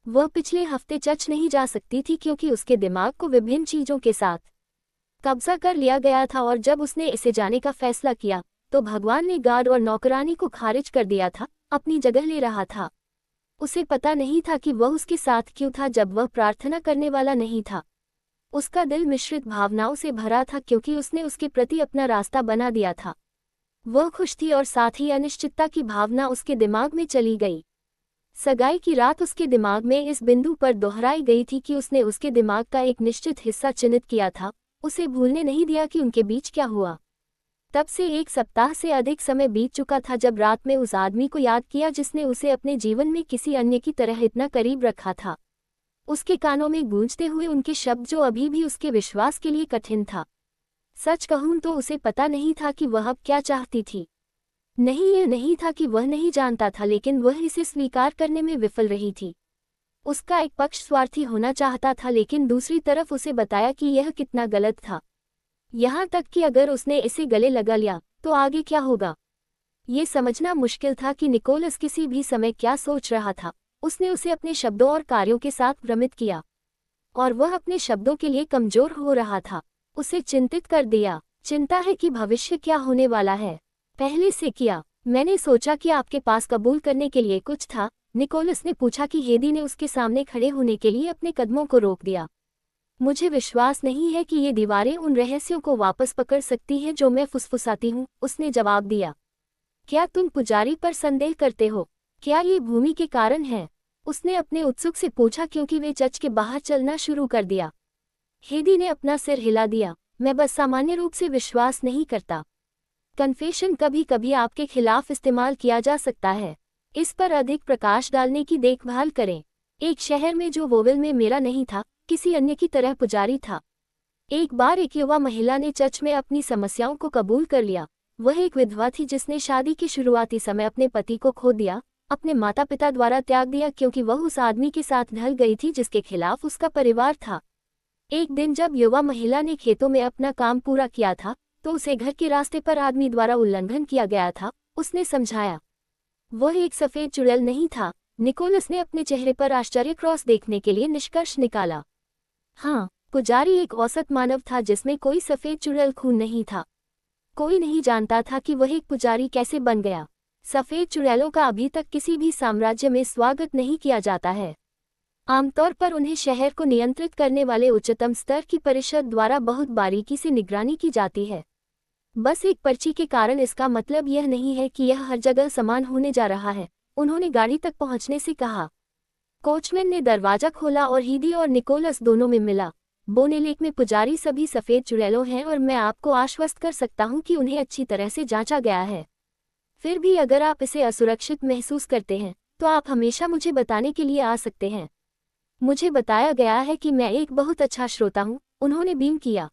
वह पिछले हफ्ते चर्च नहीं जा सकती थी क्योंकि उसके दिमाग को विभिन्न चीजों के साथ कब्जा कर लिया गया था, और जब उसने इसे जाने का फैसला किया तो भगवान ने गार्ड और नौकरानी को खारिज कर दिया था, अपनी जगह ले रहा था। उसे पता नहीं था कि वह उसके साथ क्यों था जब वह प्रार्थना करने वाला नहीं था। उसका दिल मिश्रित भावनाओं से भरा था क्योंकि उसने उसके प्रति अपना रास्ता बना दिया था। वह खुश थी और साथ ही अनिश्चितता की भावना उसके दिमाग में चली गई। सगाई की रात उसके दिमाग में इस बिंदु पर दोहराई गई थी कि उसने उसके दिमाग का एक निश्चित हिस्सा चिन्हित किया था, उसे भूलने नहीं दिया कि उनके बीच क्या हुआ। तब से 1 सप्ताह से अधिक समय बीत चुका था जब रात में उस आदमी को याद किया जिसने उसे अपने जीवन में किसी अन्य की तरह इतना करीब रखा था। उसके कानों में गूंजते हुए उनके शब्द जो अभी भी उसके विश्वास के लिए कठिन था। सच कहूं तो उसे पता नहीं था कि वह अब क्या चाहती थी। नहीं, यह नहीं था कि वह नहीं जानता था, लेकिन वह इसे स्वीकार करने में विफल रही थी। उसका एक पक्ष स्वार्थी होना चाहता था, लेकिन दूसरी तरफ उसे बताया कि यह कितना गलत था। यहाँ तक कि अगर उसने इसे गले लगा लिया तो आगे क्या होगा। ये समझना मुश्किल था कि निकोलस किसी भी समय क्या सोच रहा था। उसने उसे अपने शब्दों और कार्यों के साथ भ्रमित किया, और वह अपने शब्दों के लिए कमजोर हो रहा था। उसे चिंतित कर दिया। चिंता है कि भविष्य क्या होने वाला है। पहले से किया। मैंने सोचा कि आपके पास कबूल करने के लिए कुछ था, निकोलस ने पूछा कि हेदी ने उसके सामने खड़े होने के लिए अपने कदमों को रोक दिया। मुझे विश्वास नहीं है कि ये दीवारें उन रहस्यों को वापस पकड़ सकती हैं जो मैं फुसफुसाती हूँ, उसने जवाब दिया। क्या तुम पुजारी पर संदेह करते हो? क्या ये भूमि के कारण है? उसने अपने उत्सुक से पूछा क्योंकि वे चर्च के बाहर चलना शुरू कर दिया। हेदी ने अपना सिर हिला दिया। मैं बस सामान्य रूप से विश्वास नहीं करता। कन्फेशन कभी कभी आपके खिलाफ इस्तेमाल किया जा सकता है। इस पर अधिक प्रकाश डालने की देखभाल करें। एक शहर में जो वोवेल में मेरा नहीं था, किसी अन्य की तरह पुजारी था। एक बार एक युवा महिला ने चर्च में अपनी समस्याओं को कबूल कर लिया। वह एक विधवा थी जिसने शादी के शुरुआती समय अपने पति को खो दिया, अपने माता पिता द्वारा त्याग दिया क्योंकि वह उस आदमी के साथ ढल गई थी जिसके खिलाफ उसका परिवार था। एक दिन जब युवा महिला ने खेतों में अपना काम पूरा किया था तो उसे घर के रास्ते पर आदमी द्वारा उल्लंघन किया गया था। उसने समझाया वह एक सफेद चुड़ैल नहीं था। निकोलस ने अपने चेहरे पर आश्चर्य क्रॉस देखने के लिए निष्कर्ष निकाला। हाँ, पुजारी एक औसत मानव था जिसमें कोई सफेद चुड़ैल खून नहीं था। कोई नहीं जानता था कि वह एक पुजारी कैसे बन गया। सफेद चुड़ैलों का अभी तक किसी भी साम्राज्य में स्वागत नहीं किया जाता है। आमतौर पर उन्हें शहर को नियंत्रित करने वाले उच्चतम स्तर की परिषद द्वारा बहुत बारीकी से निगरानी की जाती है। बस एक पर्ची के कारण इसका मतलब यह नहीं है कि यह हर जगह समान होने जा रहा है, उन्होंने गाड़ी तक पहुंचने से कहा। कोचमैन ने दरवाजा खोला और हेदी और निकोलस दोनों में मिला। बोनेलेक में पुजारी सभी सफेद चुड़ैलों हैं और मैं आपको आश्वस्त कर सकता हूं कि उन्हें अच्छी तरह से जांचा गया है। फिर भी अगर आप इसे असुरक्षित महसूस करते हैं तो आप हमेशा मुझे बताने के लिए आ सकते हैं। मुझे बताया गया है कि मैं एक बहुत अच्छा श्रोता हूं, उन्होंने बीम किया।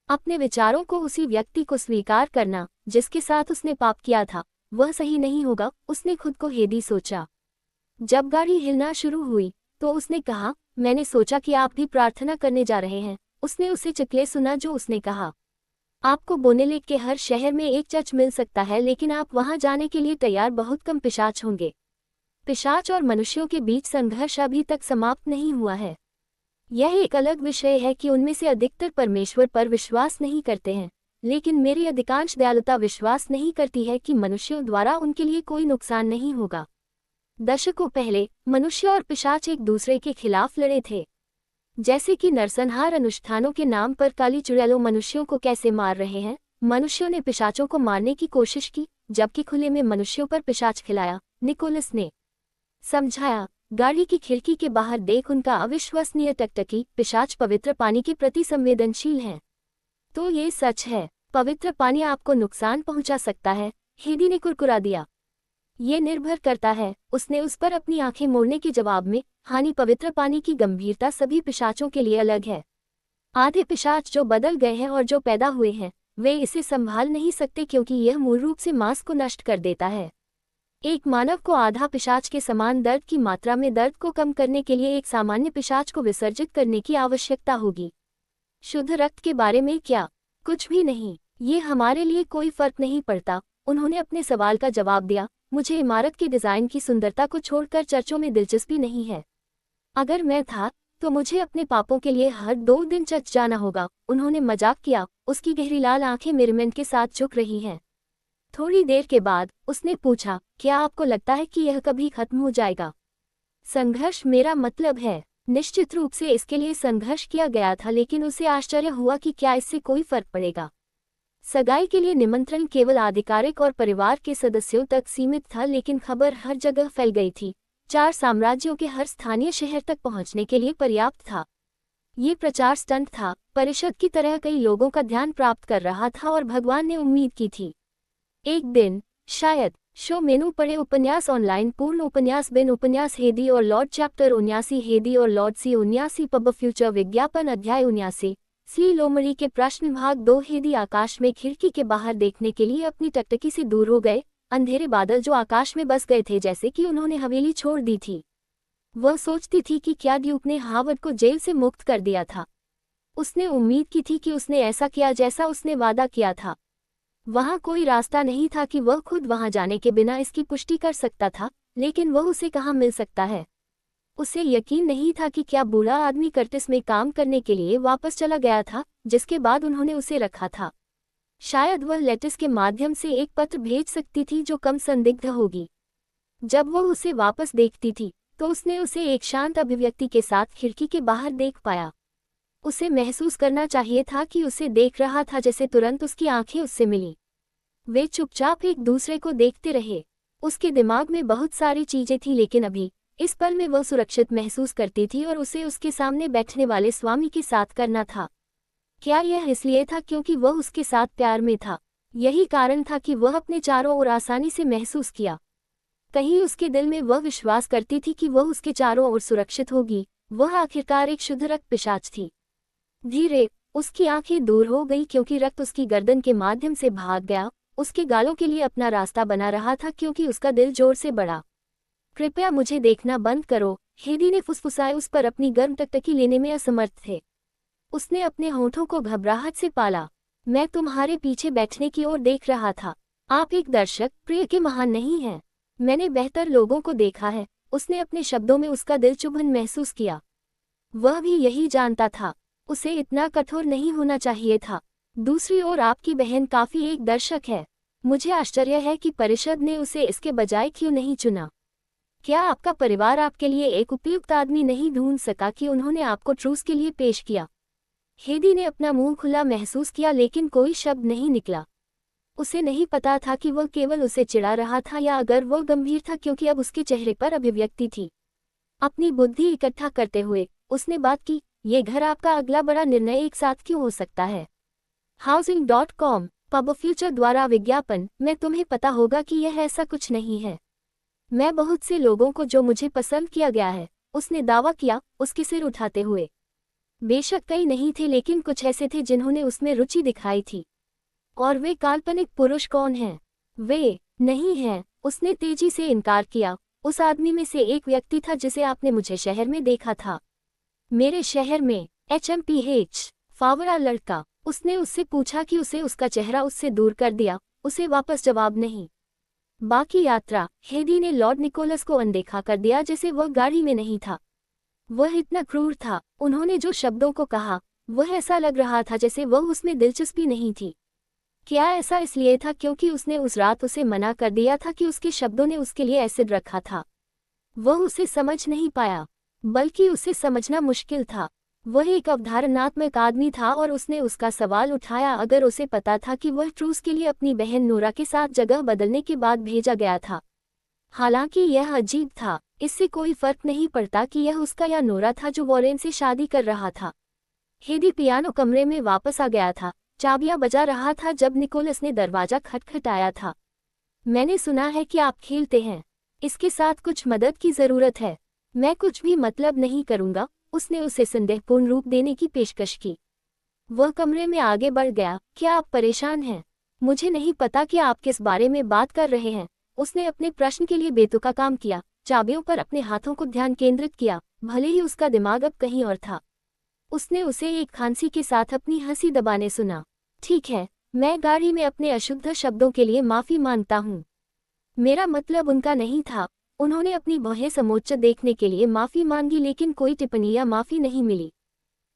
अपने विचारों को उसी व्यक्ति को स्वीकार करना जिसके साथ उसने पाप किया था, वह सही नहीं होगा, उसने खुद को हेदी सोचा। जब गाड़ी हिलना शुरू हुई तो उसने कहा, मैंने सोचा कि आप भी प्रार्थना करने जा रहे हैं। उसने उसे चिल्लाए सुना जो उसने कहा। आपको बोनेलेक के हर शहर में एक चर्च मिल सकता है, लेकिन आप वहां जाने के लिए तैयार बहुत कम पिशाच होंगे। पिशाच और मनुष्यों के बीच संघर्ष अभी तक समाप्त नहीं हुआ है। यह एक अलग विषय है कि उनमें से अधिकतर परमेश्वर पर विश्वास नहीं करते हैं, लेकिन मेरी अधिकांश दयालुता विश्वास नहीं करती है कि मनुष्यों द्वारा उनके लिए कोई नुकसान नहीं होगा। दशकों पहले मनुष्य और पिशाच एक दूसरे के खिलाफ लड़े थे। जैसे कि नरसंहार अनुष्ठानों के नाम पर काली चुड़ैलों मनुष्यों को कैसे मार रहे हैं, मनुष्यों ने पिशाचों को मारने की कोशिश की, जबकि खुले में मनुष्यों पर पिशाच खिलाया। निकोलस ने समझाया, गाड़ी की खिड़की के बाहर देख, उनका अविश्वसनीय टकटकी। पिशाच पवित्र पानी के प्रति संवेदनशील हैं। तो ये सच है, पवित्र पानी आपको नुकसान पहुंचा सकता है। हेदी ने कुरकुरा दिया। ये निर्भर करता है, उसने उस पर अपनी आंखें मोड़ने के जवाब में। हानि पवित्र पानी की गंभीरता सभी पिशाचों के लिए अलग है। आधे पिशाच जो बदल गए हैं और जो पैदा हुए हैं, वे इसे संभाल नहीं सकते क्योंकि यह मूल रूप से मांस को नष्ट कर देता है। एक मानव को आधा पिशाच के समान दर्द की मात्रा में दर्द को कम करने के लिए एक सामान्य पिशाच को विसर्जित करने की आवश्यकता होगी। शुद्ध रक्त के बारे में क्या? कुछ भी नहीं। ये हमारे लिए कोई फर्क नहीं पड़ता। उन्होंने अपने सवाल का जवाब दिया, मुझे इमारत के डिजाइन की सुंदरता को छोड़कर चर्चों में दिलचस्पी नहीं है। अगर मैं था तो मुझे अपने पापों के लिए हर 2 दिन चर्च जाना होगा। उन्होंने मजाक किया। उसकी गहरी लाल आंखें मिरमेंट के साथ झुक रही हैं। थोड़ी देर के बाद उसने पूछा, क्या आपको लगता है कि यह कभी खत्म हो जाएगा? संघर्ष, मेरा मतलब है, निश्चित रूप से इसके लिए संघर्ष किया गया था, लेकिन उसे आश्चर्य हुआ कि क्या इससे कोई फर्क पड़ेगा। सगाई के लिए निमंत्रण केवल आधिकारिक और परिवार के सदस्यों तक सीमित था, लेकिन खबर हर जगह फैल गई थी। 4 साम्राज्यों के हर स्थानीय शहर तक पहुंचने के लिए पर्याप्त था। ये प्रचार स्टंट था, परिषद की तरह कई लोगों का ध्यान प्राप्त कर रहा था और भगवान ने उम्मीद की थी एक दिन शायद। शो मेनू पढ़े, उपन्यास ऑनलाइन, पूर्ण उपन्यास, बिन उपन्यास, हेदी और लॉर्ड, चैप्टर 79, हेदी और लॉर्ड सी 79, पब फ्यूचर, विज्ञापन, अध्याय 79, सी लोमड़ी के प्रश्न, भाग 2। हेदी आकाश में खिड़की के बाहर देखने के लिए अपनी टकटकी से दूर हो गए। अंधेरे बादल जो आकाश में बस गए थे, जैसे कि उन्होंने हवेली छोड़ दी थी। वह सोचती थी कि क्या ड्यूक ने हावर्ड को जेल से मुक्त कर दिया था। उसने उम्मीद की थी कि उसने ऐसा किया जैसा उसने वादा किया था। वहां कोई रास्ता नहीं था कि वह खुद वहां जाने के बिना इसकी पुष्टि कर सकता था, लेकिन वह उसे कहां मिल सकता है? उसे यकीन नहीं था कि क्या बूढ़ा आदमी कर्टिस में काम करने के लिए वापस चला गया था, जिसके बाद उन्होंने उसे रखा था। शायद वह लेटिस के माध्यम से एक पत्र भेज सकती थी जो कम संदिग्ध होगी। जब वह उसे वापस देखती थी तो उसने उसे एक शांत अभिव्यक्ति के साथ खिड़की के बाहर देख पाया। उसे महसूस करना चाहिए था कि उसे देख रहा था, जैसे तुरंत उसकी आंखें उससे मिली। वे चुपचाप एक दूसरे को देखते रहे। उसके दिमाग में बहुत सारी चीजें थी, लेकिन अभी इस पल में वह सुरक्षित महसूस करती थी और उसे उसके सामने बैठने वाले स्वामी के साथ करना था। क्या यह इसलिए था क्योंकि वह उसके साथ प्यार में था? यही कारण था कि वह अपने चारों ओर आसानी से महसूस किया। कहीं उसके दिल में वह विश्वास करती थी कि वह उसके चारों ओर सुरक्षित होगी। वह आखिरकार एक शुद्ध रक्त पिशाच थी। धीरे उसकी आंखें दूर हो गई क्योंकि रक्त उसकी गर्दन के माध्यम से भाग गया। उसके गालों के लिए अपना रास्ता बना रहा था क्योंकि उसका दिल जोर से बढ़ा। कृपया मुझे देखना बंद करो, हेदी ने फुसफुसाए। उस पर अपनी गर्म टकटकी लेने में असमर्थ थे। उसने अपने होठों को घबराहट से पाला। मैं तुम्हारे पीछे बैठने की ओर देख रहा था। आप एक दर्शक प्रिय के महान नहीं हैं। मैंने बेहतर लोगों को देखा है। उसने अपने शब्दों में उसका दिल चुभन महसूस किया। वह भी यही जानता था। उसे इतना कठोर नहीं होना चाहिए था। दूसरी ओर आपकी बहन काफी एक दर्शक है। मुझे आश्चर्य है कि परिषद ने उसे इसके बजाय क्यों नहीं चुना। क्या आपका परिवार आपके लिए एक उपयुक्त आदमी नहीं ढूंढ सका कि उन्होंने आपको ट्रूस के लिए पेश किया? हेदी ने अपना मुंह खुला महसूस किया, लेकिन कोई शब्द नहीं निकला। उसे नहीं पता था कि वह केवल उसे चिढ़ा रहा था या अगर वह गंभीर था, क्योंकि अब उसके चेहरे पर अभिव्यक्ति थी। अपनी बुद्धि इकट्ठा करते हुए उसने बात की, ये घर आपका अगला बड़ा निर्णय एक साथ क्यों हो सकता है? Housing.com, पब फ्यूचर द्वारा विज्ञापन। मैं तुम्हें पता होगा कि यह ऐसा कुछ नहीं है। मैं बहुत से लोगों को जो मुझे पसंद किया गया है, उसने दावा किया, उसके सिर उठाते हुए। बेशक कई नहीं थे, लेकिन कुछ ऐसे थे जिन्होंने उसमें रुचि दिखाई थी। और वे काल्पनिक पुरुष कौन हैं? वे नहीं हैं। उसने तेजी से इनकार किया। उस आदमी में से एक व्यक्ति था जिसे आपने मुझे शहर में देखा था। मेरे शहर में? HMPH, फावड़ा लड़का। उसने उससे पूछा कि उसे उसका चेहरा उससे दूर कर दिया, उसे वापस जवाब नहीं। बाकी यात्रा हेदी ने लॉर्ड निकोलस को अनदेखा कर दिया जैसे वह गाड़ी में नहीं था। वह इतना क्रूर था, उन्होंने जो शब्दों को कहा वह ऐसा लग रहा था जैसे वह उसमें दिलचस्पी नहीं थी। क्या ऐसा इसलिए था क्योंकि उसने उस रात उसे मना कर दिया था कि उसके शब्दों ने उसके लिए एसिड रखा था? वह उसे समझ नहीं पाया, बल्कि उसे समझना मुश्किल था। वह एक अवधारणात्मक आदमी था और उसने उसका सवाल उठाया अगर उसे पता था कि वह ट्रूस के लिए अपनी बहन नोरा के साथ जगह बदलने के बाद भेजा गया था। हालांकि यह अजीब था, इससे कोई फर्क नहीं पड़ता कि यह उसका या नोरा था जो वॉरेन से शादी कर रहा था। हेदी पियानो कमरे में वापस आ गया था, चाबियां बजा रहा था जब निकोलस ने दरवाजा खटखटाया था। मैंने सुना है कि आप खेलते हैं, इसके साथ कुछ मदद की जरूरत है। मैं कुछ भी मतलब नहीं करूंगा, उसने उसे संदेहपूर्ण रूप देने की पेशकश की। वह कमरे में आगे बढ़ गया। क्या आप परेशान हैं? मुझे नहीं पता कि आप किस बारे में बात कर रहे हैं। उसने अपने प्रश्न के लिए बेतुका काम किया, चाबियों पर अपने हाथों को ध्यान केंद्रित किया, भले ही उसका दिमाग अब कहीं और था। उसने उसे एक खांसी के साथ अपनी हंसी दबाने सुना। ठीक है, मैं गाड़ी में अपने अशुद्ध शब्दों के लिए माफी मांगता हूँ। मेरा मतलब उनका नहीं था। उन्होंने अपनी भौहें समोच्च देखने के लिए माफी मांगी लेकिन कोई टिप्पणी या माफी नहीं मिली।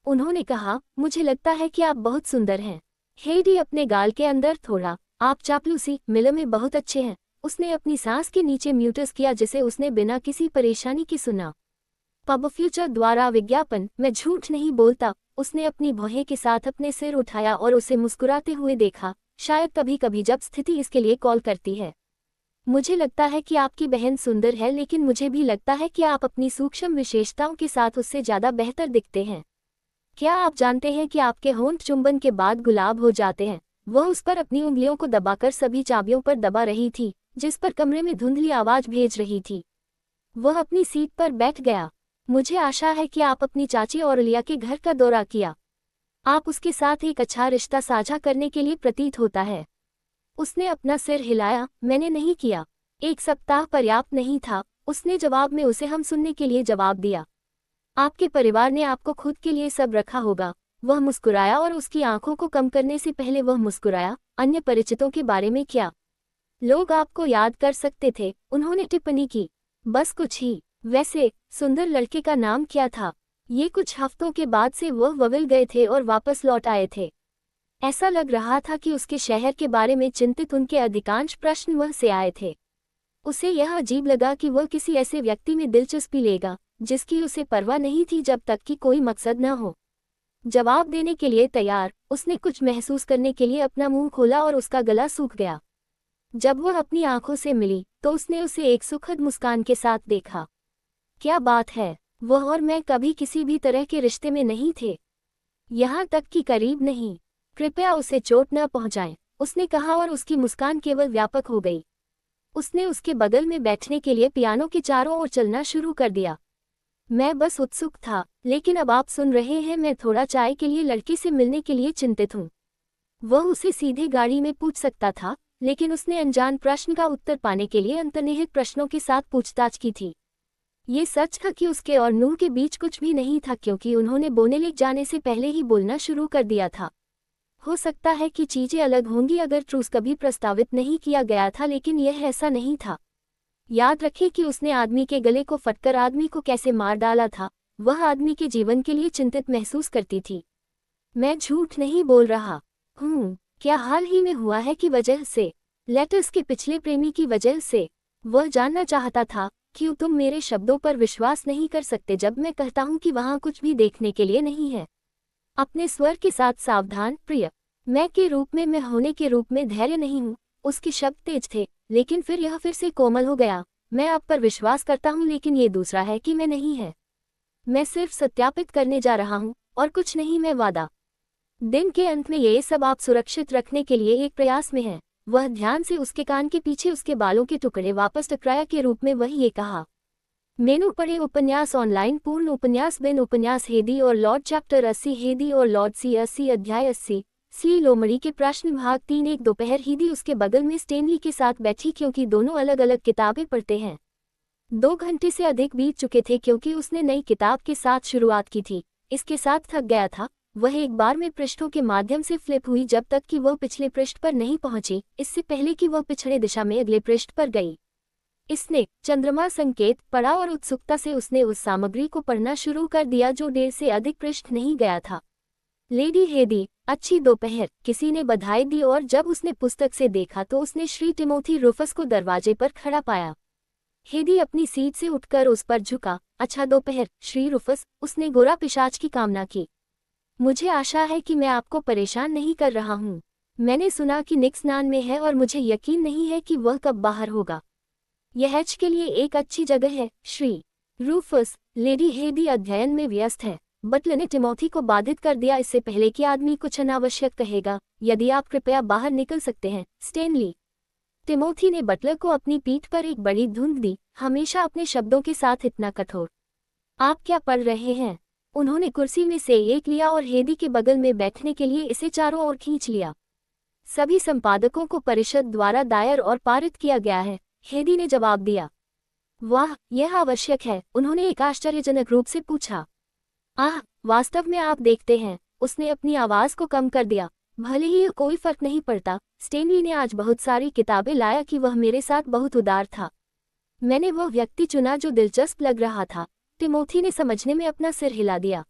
उन्होंने कहा, मुझे लगता है कि आप बहुत सुंदर हैं। हेडी अपने गाल के अंदर थोड़ा, आप चापलूसी मिल में बहुत अच्छे हैं। उसने अपनी सांस के नीचे म्यूटस किया जिसे उसने बिना किसी परेशानी के सुना। पब फ्यूचर द्वारा विज्ञापन, मैं झूठ नहीं बोलता। उसने अपनी भौहें के साथ अपने सिर उठाया और उसे मुस्कुराते हुए देखा। शायद कभी कभी जब स्थिति इसके लिए कॉल करती है। मुझे लगता है कि आपकी बहन सुंदर है लेकिन मुझे भी लगता है कि आप अपनी सूक्ष्म विशेषताओं के साथ उससे ज़्यादा बेहतर दिखते हैं। क्या आप जानते हैं कि आपके होंठ चुंबन के बाद गुलाब हो जाते हैं? वह उस पर अपनी उंगलियों को दबाकर सभी चाबियों पर दबा रही थी, जिस पर कमरे में धुंधली आवाज भेज रही थी। वह अपनी सीट पर बैठ गया। मुझे आशा है कि आप अपनी चाची औरलिया के घर का दौरा किया। आप उसके साथ एक अच्छा रिश्ता साझा करने के लिए प्रतीत होता है। उसने अपना सिर हिलाया। मैंने नहीं किया। एक सप्ताह पर्याप्त नहीं था, उसने जवाब में उसे हम सुनने के लिए जवाब दिया। आपके परिवार ने आपको खुद के लिए सब रखा होगा। वह मुस्कुराया और उसकी आंखों को कम करने से पहले वह मुस्कुराया। अन्य परिचितों के बारे में क्या? लोग आपको याद कर सकते थे, उन्होंने टिप्पणी की। बस कुछ ही। वैसे सुंदर लड़के का नाम क्या था? ये कुछ हफ्तों के बाद से वह वविल गए थे और वापस लौट आए थे। ऐसा लग रहा था कि उसके शहर के बारे में चिंतित उनके अधिकांश प्रश्न वह से आए थे। उसे यह अजीब लगा कि वह किसी ऐसे व्यक्ति में दिलचस्पी लेगा जिसकी उसे परवाह नहीं थी जब तक कि कोई मकसद न हो। जवाब देने के लिए तैयार, उसने कुछ महसूस करने के लिए अपना मुंह खोला और उसका गला सूख गया। जब वह अपनी आंखों से मिली तो उसने उसे एक सुखद मुस्कान के साथ देखा। क्या बात है, वह और मैं कभी किसी भी तरह के रिश्ते में नहीं थे, यहाँ तक कि करीब नहीं। कृपया उसे चोट न पहुंचाएं, उसने कहा और उसकी मुस्कान केवल व्यापक हो गई। उसने उसके बगल में बैठने के लिए पियानो के चारों ओर चलना शुरू कर दिया। मैं बस उत्सुक था, लेकिन अब आप सुन रहे हैं, मैं थोड़ा चाय के लिए लड़के से मिलने के लिए चिंतित हूँ। वह उसे सीधे गाड़ी में पूछ सकता था, लेकिन उसने अनजान प्रश्न का उत्तर पाने के लिए अंतर्निहित प्रश्नों के साथ पूछताछ की थी। ये सच था कि उसके और नूर के बीच कुछ भी नहीं था क्योंकि उन्होंने बोनेलेक जाने से पहले ही बोलना शुरू कर दिया था। हो सकता है कि चीजें अलग होंगी अगर ट्रूस कभी प्रस्तावित नहीं किया गया था, लेकिन यह ऐसा नहीं था। याद रखें कि उसने आदमी के गले को फटकर आदमी को कैसे मार डाला था। वह आदमी के जीवन के लिए चिंतित महसूस करती थी। मैं झूठ नहीं बोल रहा हूँ। क्या हाल ही में हुआ है की वजह से? लेटर्स के पिछले प्रेमी की वजह से? वह जानना चाहता था, क्यों तुम मेरे शब्दों पर विश्वास नहीं कर सकते जब मैं कहता हूँ कि वहाँ कुछ भी देखने के लिए नहीं है? अपने स्वर के साथ सावधान, प्रिय। मैं के रूप में, मैं होने के रूप में धैर्य नहीं हूँ। उसके शब्द तेज थे, लेकिन फिर यह फिर से कोमल हो गया। मैं आप पर विश्वास करता हूँ, लेकिन ये दूसरा है कि मैं नहीं है। मैं सिर्फ सत्यापित करने जा रहा हूँ और कुछ नहीं, मैं वादा। दिन के अंत में ये सब आप सुरक्षित रखने के लिए एक प्रयास में है। वह ध्यान से उसके कान के पीछे उसके बालों के टुकड़े वापस टकराया के रूप में वही ये कहा। मेनू पढ़े उपन्यास ऑनलाइन पूर्ण उपन्यास बिन उपन्यास हेदी और लॉर्ड चैप्टर 80 हेदी और लॉर्ड सी 80 अध्याय 80 सी लोमड़ी के प्रश्न भाग 3 एक दोपहर हेदी उसके बगल में स्टेनली के साथ बैठी क्योंकि दोनों अलग अलग किताबें पढ़ते हैं। 2 घंटे से अधिक बीत चुके थे क्योंकि उसने नई किताब के साथ शुरुआत की थी। इसके साथ थक गया था। वह एक बार में पृष्ठों के माध्यम से फ्लिप हुई जब तक कि वह पिछले पृष्ठ पर नहीं पहुंची, इससे पहले कि वह पिछड़े दिशा में अगले पृष्ठ पर गई। इसने चंद्रमा संकेत पढ़ा और उत्सुकता से उसने उस सामग्री को पढ़ना शुरू कर दिया जो 1.5 से अधिक पृष्ठ नहीं गया था। लेडी हेदी, अच्छी दोपहर, किसी ने बधाई दी और जब उसने पुस्तक से देखा तो उसने श्री टिमोथी रूफस को दरवाजे पर खड़ा पाया। हेदी अपनी सीट से उठकर उस पर झुका। अच्छा दोपहर, श्री रूफस, उसने गोरा पिशाच की कामना की। मुझे आशा है कि मैं आपको परेशान नहीं कर रहा हूँ। मैंने सुना कि निक स्नान में है और मुझे यकीन नहीं है कि वह कब बाहर होगा। यह हैच के लिए एक अच्छी जगह है, श्री रूफस। लेडी हेदी अध्ययन में व्यस्त है। बटलर ने टिमोथी को बाधित कर दिया इससे पहले कि आदमी कुछ अनावश्यक कहेगा। यदि आप कृपया बाहर निकल सकते हैं, स्टेनली। टिमोथी ने बटलर को अपनी पीठ पर एक बड़ी धुंध दी। हमेशा अपने शब्दों के साथ इतना कठोर। आप क्या पढ़ रहे हैं? उन्होंने कुर्सी में से एक लिया और हेदी के बगल में बैठने के लिए इसे चारों ओर खींच लिया। सभी संपादकों को परिषद द्वारा दायर और पारित किया गया है, हेदी ने जवाब दिया। वाह, यह आवश्यक है, उन्होंने एक आश्चर्यजनक रूप से पूछा। आह, वास्तव में आप देखते हैं, उसने अपनी आवाज को कम कर दिया। भले ही कोई फर्क नहीं पड़ता, स्टेनली ने आज बहुत सारी किताबें लाया कि वह मेरे साथ बहुत उदार था। मैंने वह व्यक्ति चुना जो दिलचस्प लग रहा था। टिमोथी ने समझने में अपना सिर हिला दिया।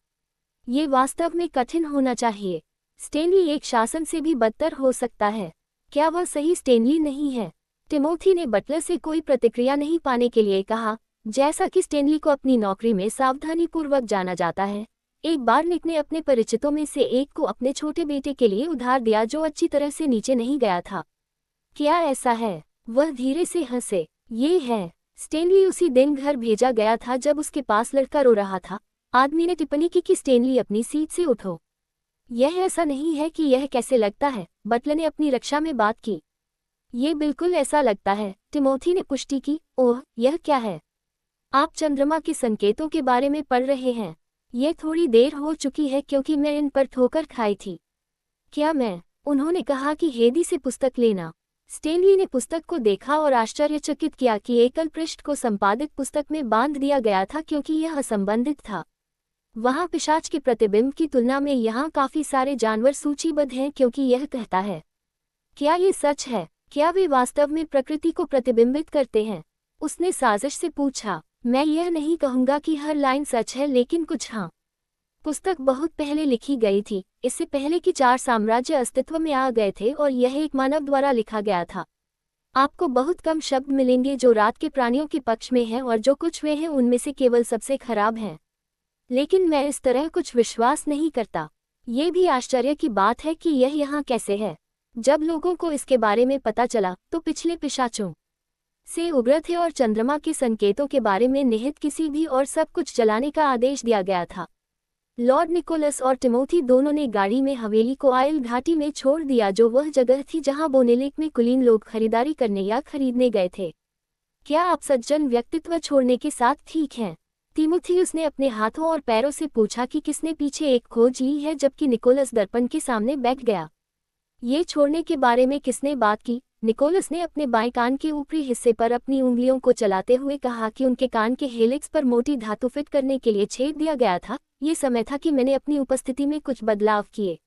ये वास्तव में कठिन होना चाहिए। स्टेनली एक शासन से भी बदतर हो सकता है। क्या वह सही स्टेनली नहीं है? टिमोथी ने बटलर से कोई प्रतिक्रिया नहीं पाने के लिए कहा। जैसा कि स्टेनली को अपनी नौकरी में सावधानीपूर्वक जाना जाता है, एक बार निक ने अपने परिचितों में से एक को अपने छोटे बेटे के लिए उधार दिया जो अच्छी तरह से नीचे नहीं गया था। क्या ऐसा है? वह धीरे से हंसे। ये है। स्टेनली उसी दिन घर भेजा गया था जब उसके पास लड़का रो रहा था। आदमी ने टिप्पणी की कि स्टेनली अपनी सीट से उठो। यह ऐसा नहीं है कि यह कैसे लगता है, बटलर ने अपनी रक्षा में बात की। ये बिल्कुल ऐसा लगता है, टिमोथी ने पुष्टि की। ओह, यह क्या है? आप चंद्रमा के संकेतों के बारे में पढ़ रहे हैं। यह थोड़ी देर हो चुकी है क्योंकि मैं इन पर ठोकर खाई थी। क्या मैं? उन्होंने कहा कि हेदी से पुस्तक लेना। स्टेनली ने पुस्तक को देखा और आश्चर्यचकित किया कि एकल पृष्ठ को संपादित पुस्तक में बांध दिया गया था क्योंकि यह असंबंधित था। वहाँ पिशाच के प्रतिबिंब की तुलना में यहाँ काफी सारे जानवर सूचीबद्ध हैं क्योंकि यह कहता है। क्या ये सच है? क्या वे वास्तव में प्रकृति को प्रतिबिंबित करते हैं? उसने साजिश से पूछा। मैं यह नहीं कहूँगा कि हर लाइन सच है, लेकिन कुछ हाँ। पुस्तक बहुत पहले लिखी गई थी, इससे पहले कि 4 साम्राज्य अस्तित्व में आ गए थे और यह एक मानव द्वारा लिखा गया था। आपको बहुत कम शब्द मिलेंगे जो रात के प्राणियों के पक्ष में हैं और जो कुछ वे हैं उनमें से केवल सबसे खराब हैं। लेकिन मैं इस तरह कुछ विश्वास नहीं करता। ये भी आश्चर्य की बात है कि यह यहाँ कैसे है। जब लोगों को इसके बारे में पता चला तो पिछले पिशाचों से उग्र थे और चंद्रमा के संकेतों के बारे में निहित किसी भी और सब कुछ जलाने का आदेश दिया गया था। लॉर्ड निकोलस और टिमोथी दोनों ने गाड़ी में हवेली को आयल घाटी में छोड़ दिया जो वह जगह थी जहां बोनेलेक में कुलीन लोग खरीदारी करने या खरीदने गए थे। क्या आप सज्जन व्यक्तित्व छोड़ने के साथ ठीक हैं? तिमुथियुस ने अपने हाथों और पैरों से पूछा कि किसने पीछे एक खोज ली है जबकि निकोलस दर्पण के सामने बैठ गया। ये छोड़ने के बारे में किसने बात की? निकोलस ने अपने बाएं कान के ऊपरी हिस्से पर अपनी उंगलियों को चलाते हुए कहा कि उनके कान के हेलिक्स पर मोटी धातु फिट करने के लिए छेद दिया गया था। ये समय था कि मैंने अपनी उपस्थिति में कुछ बदलाव किए।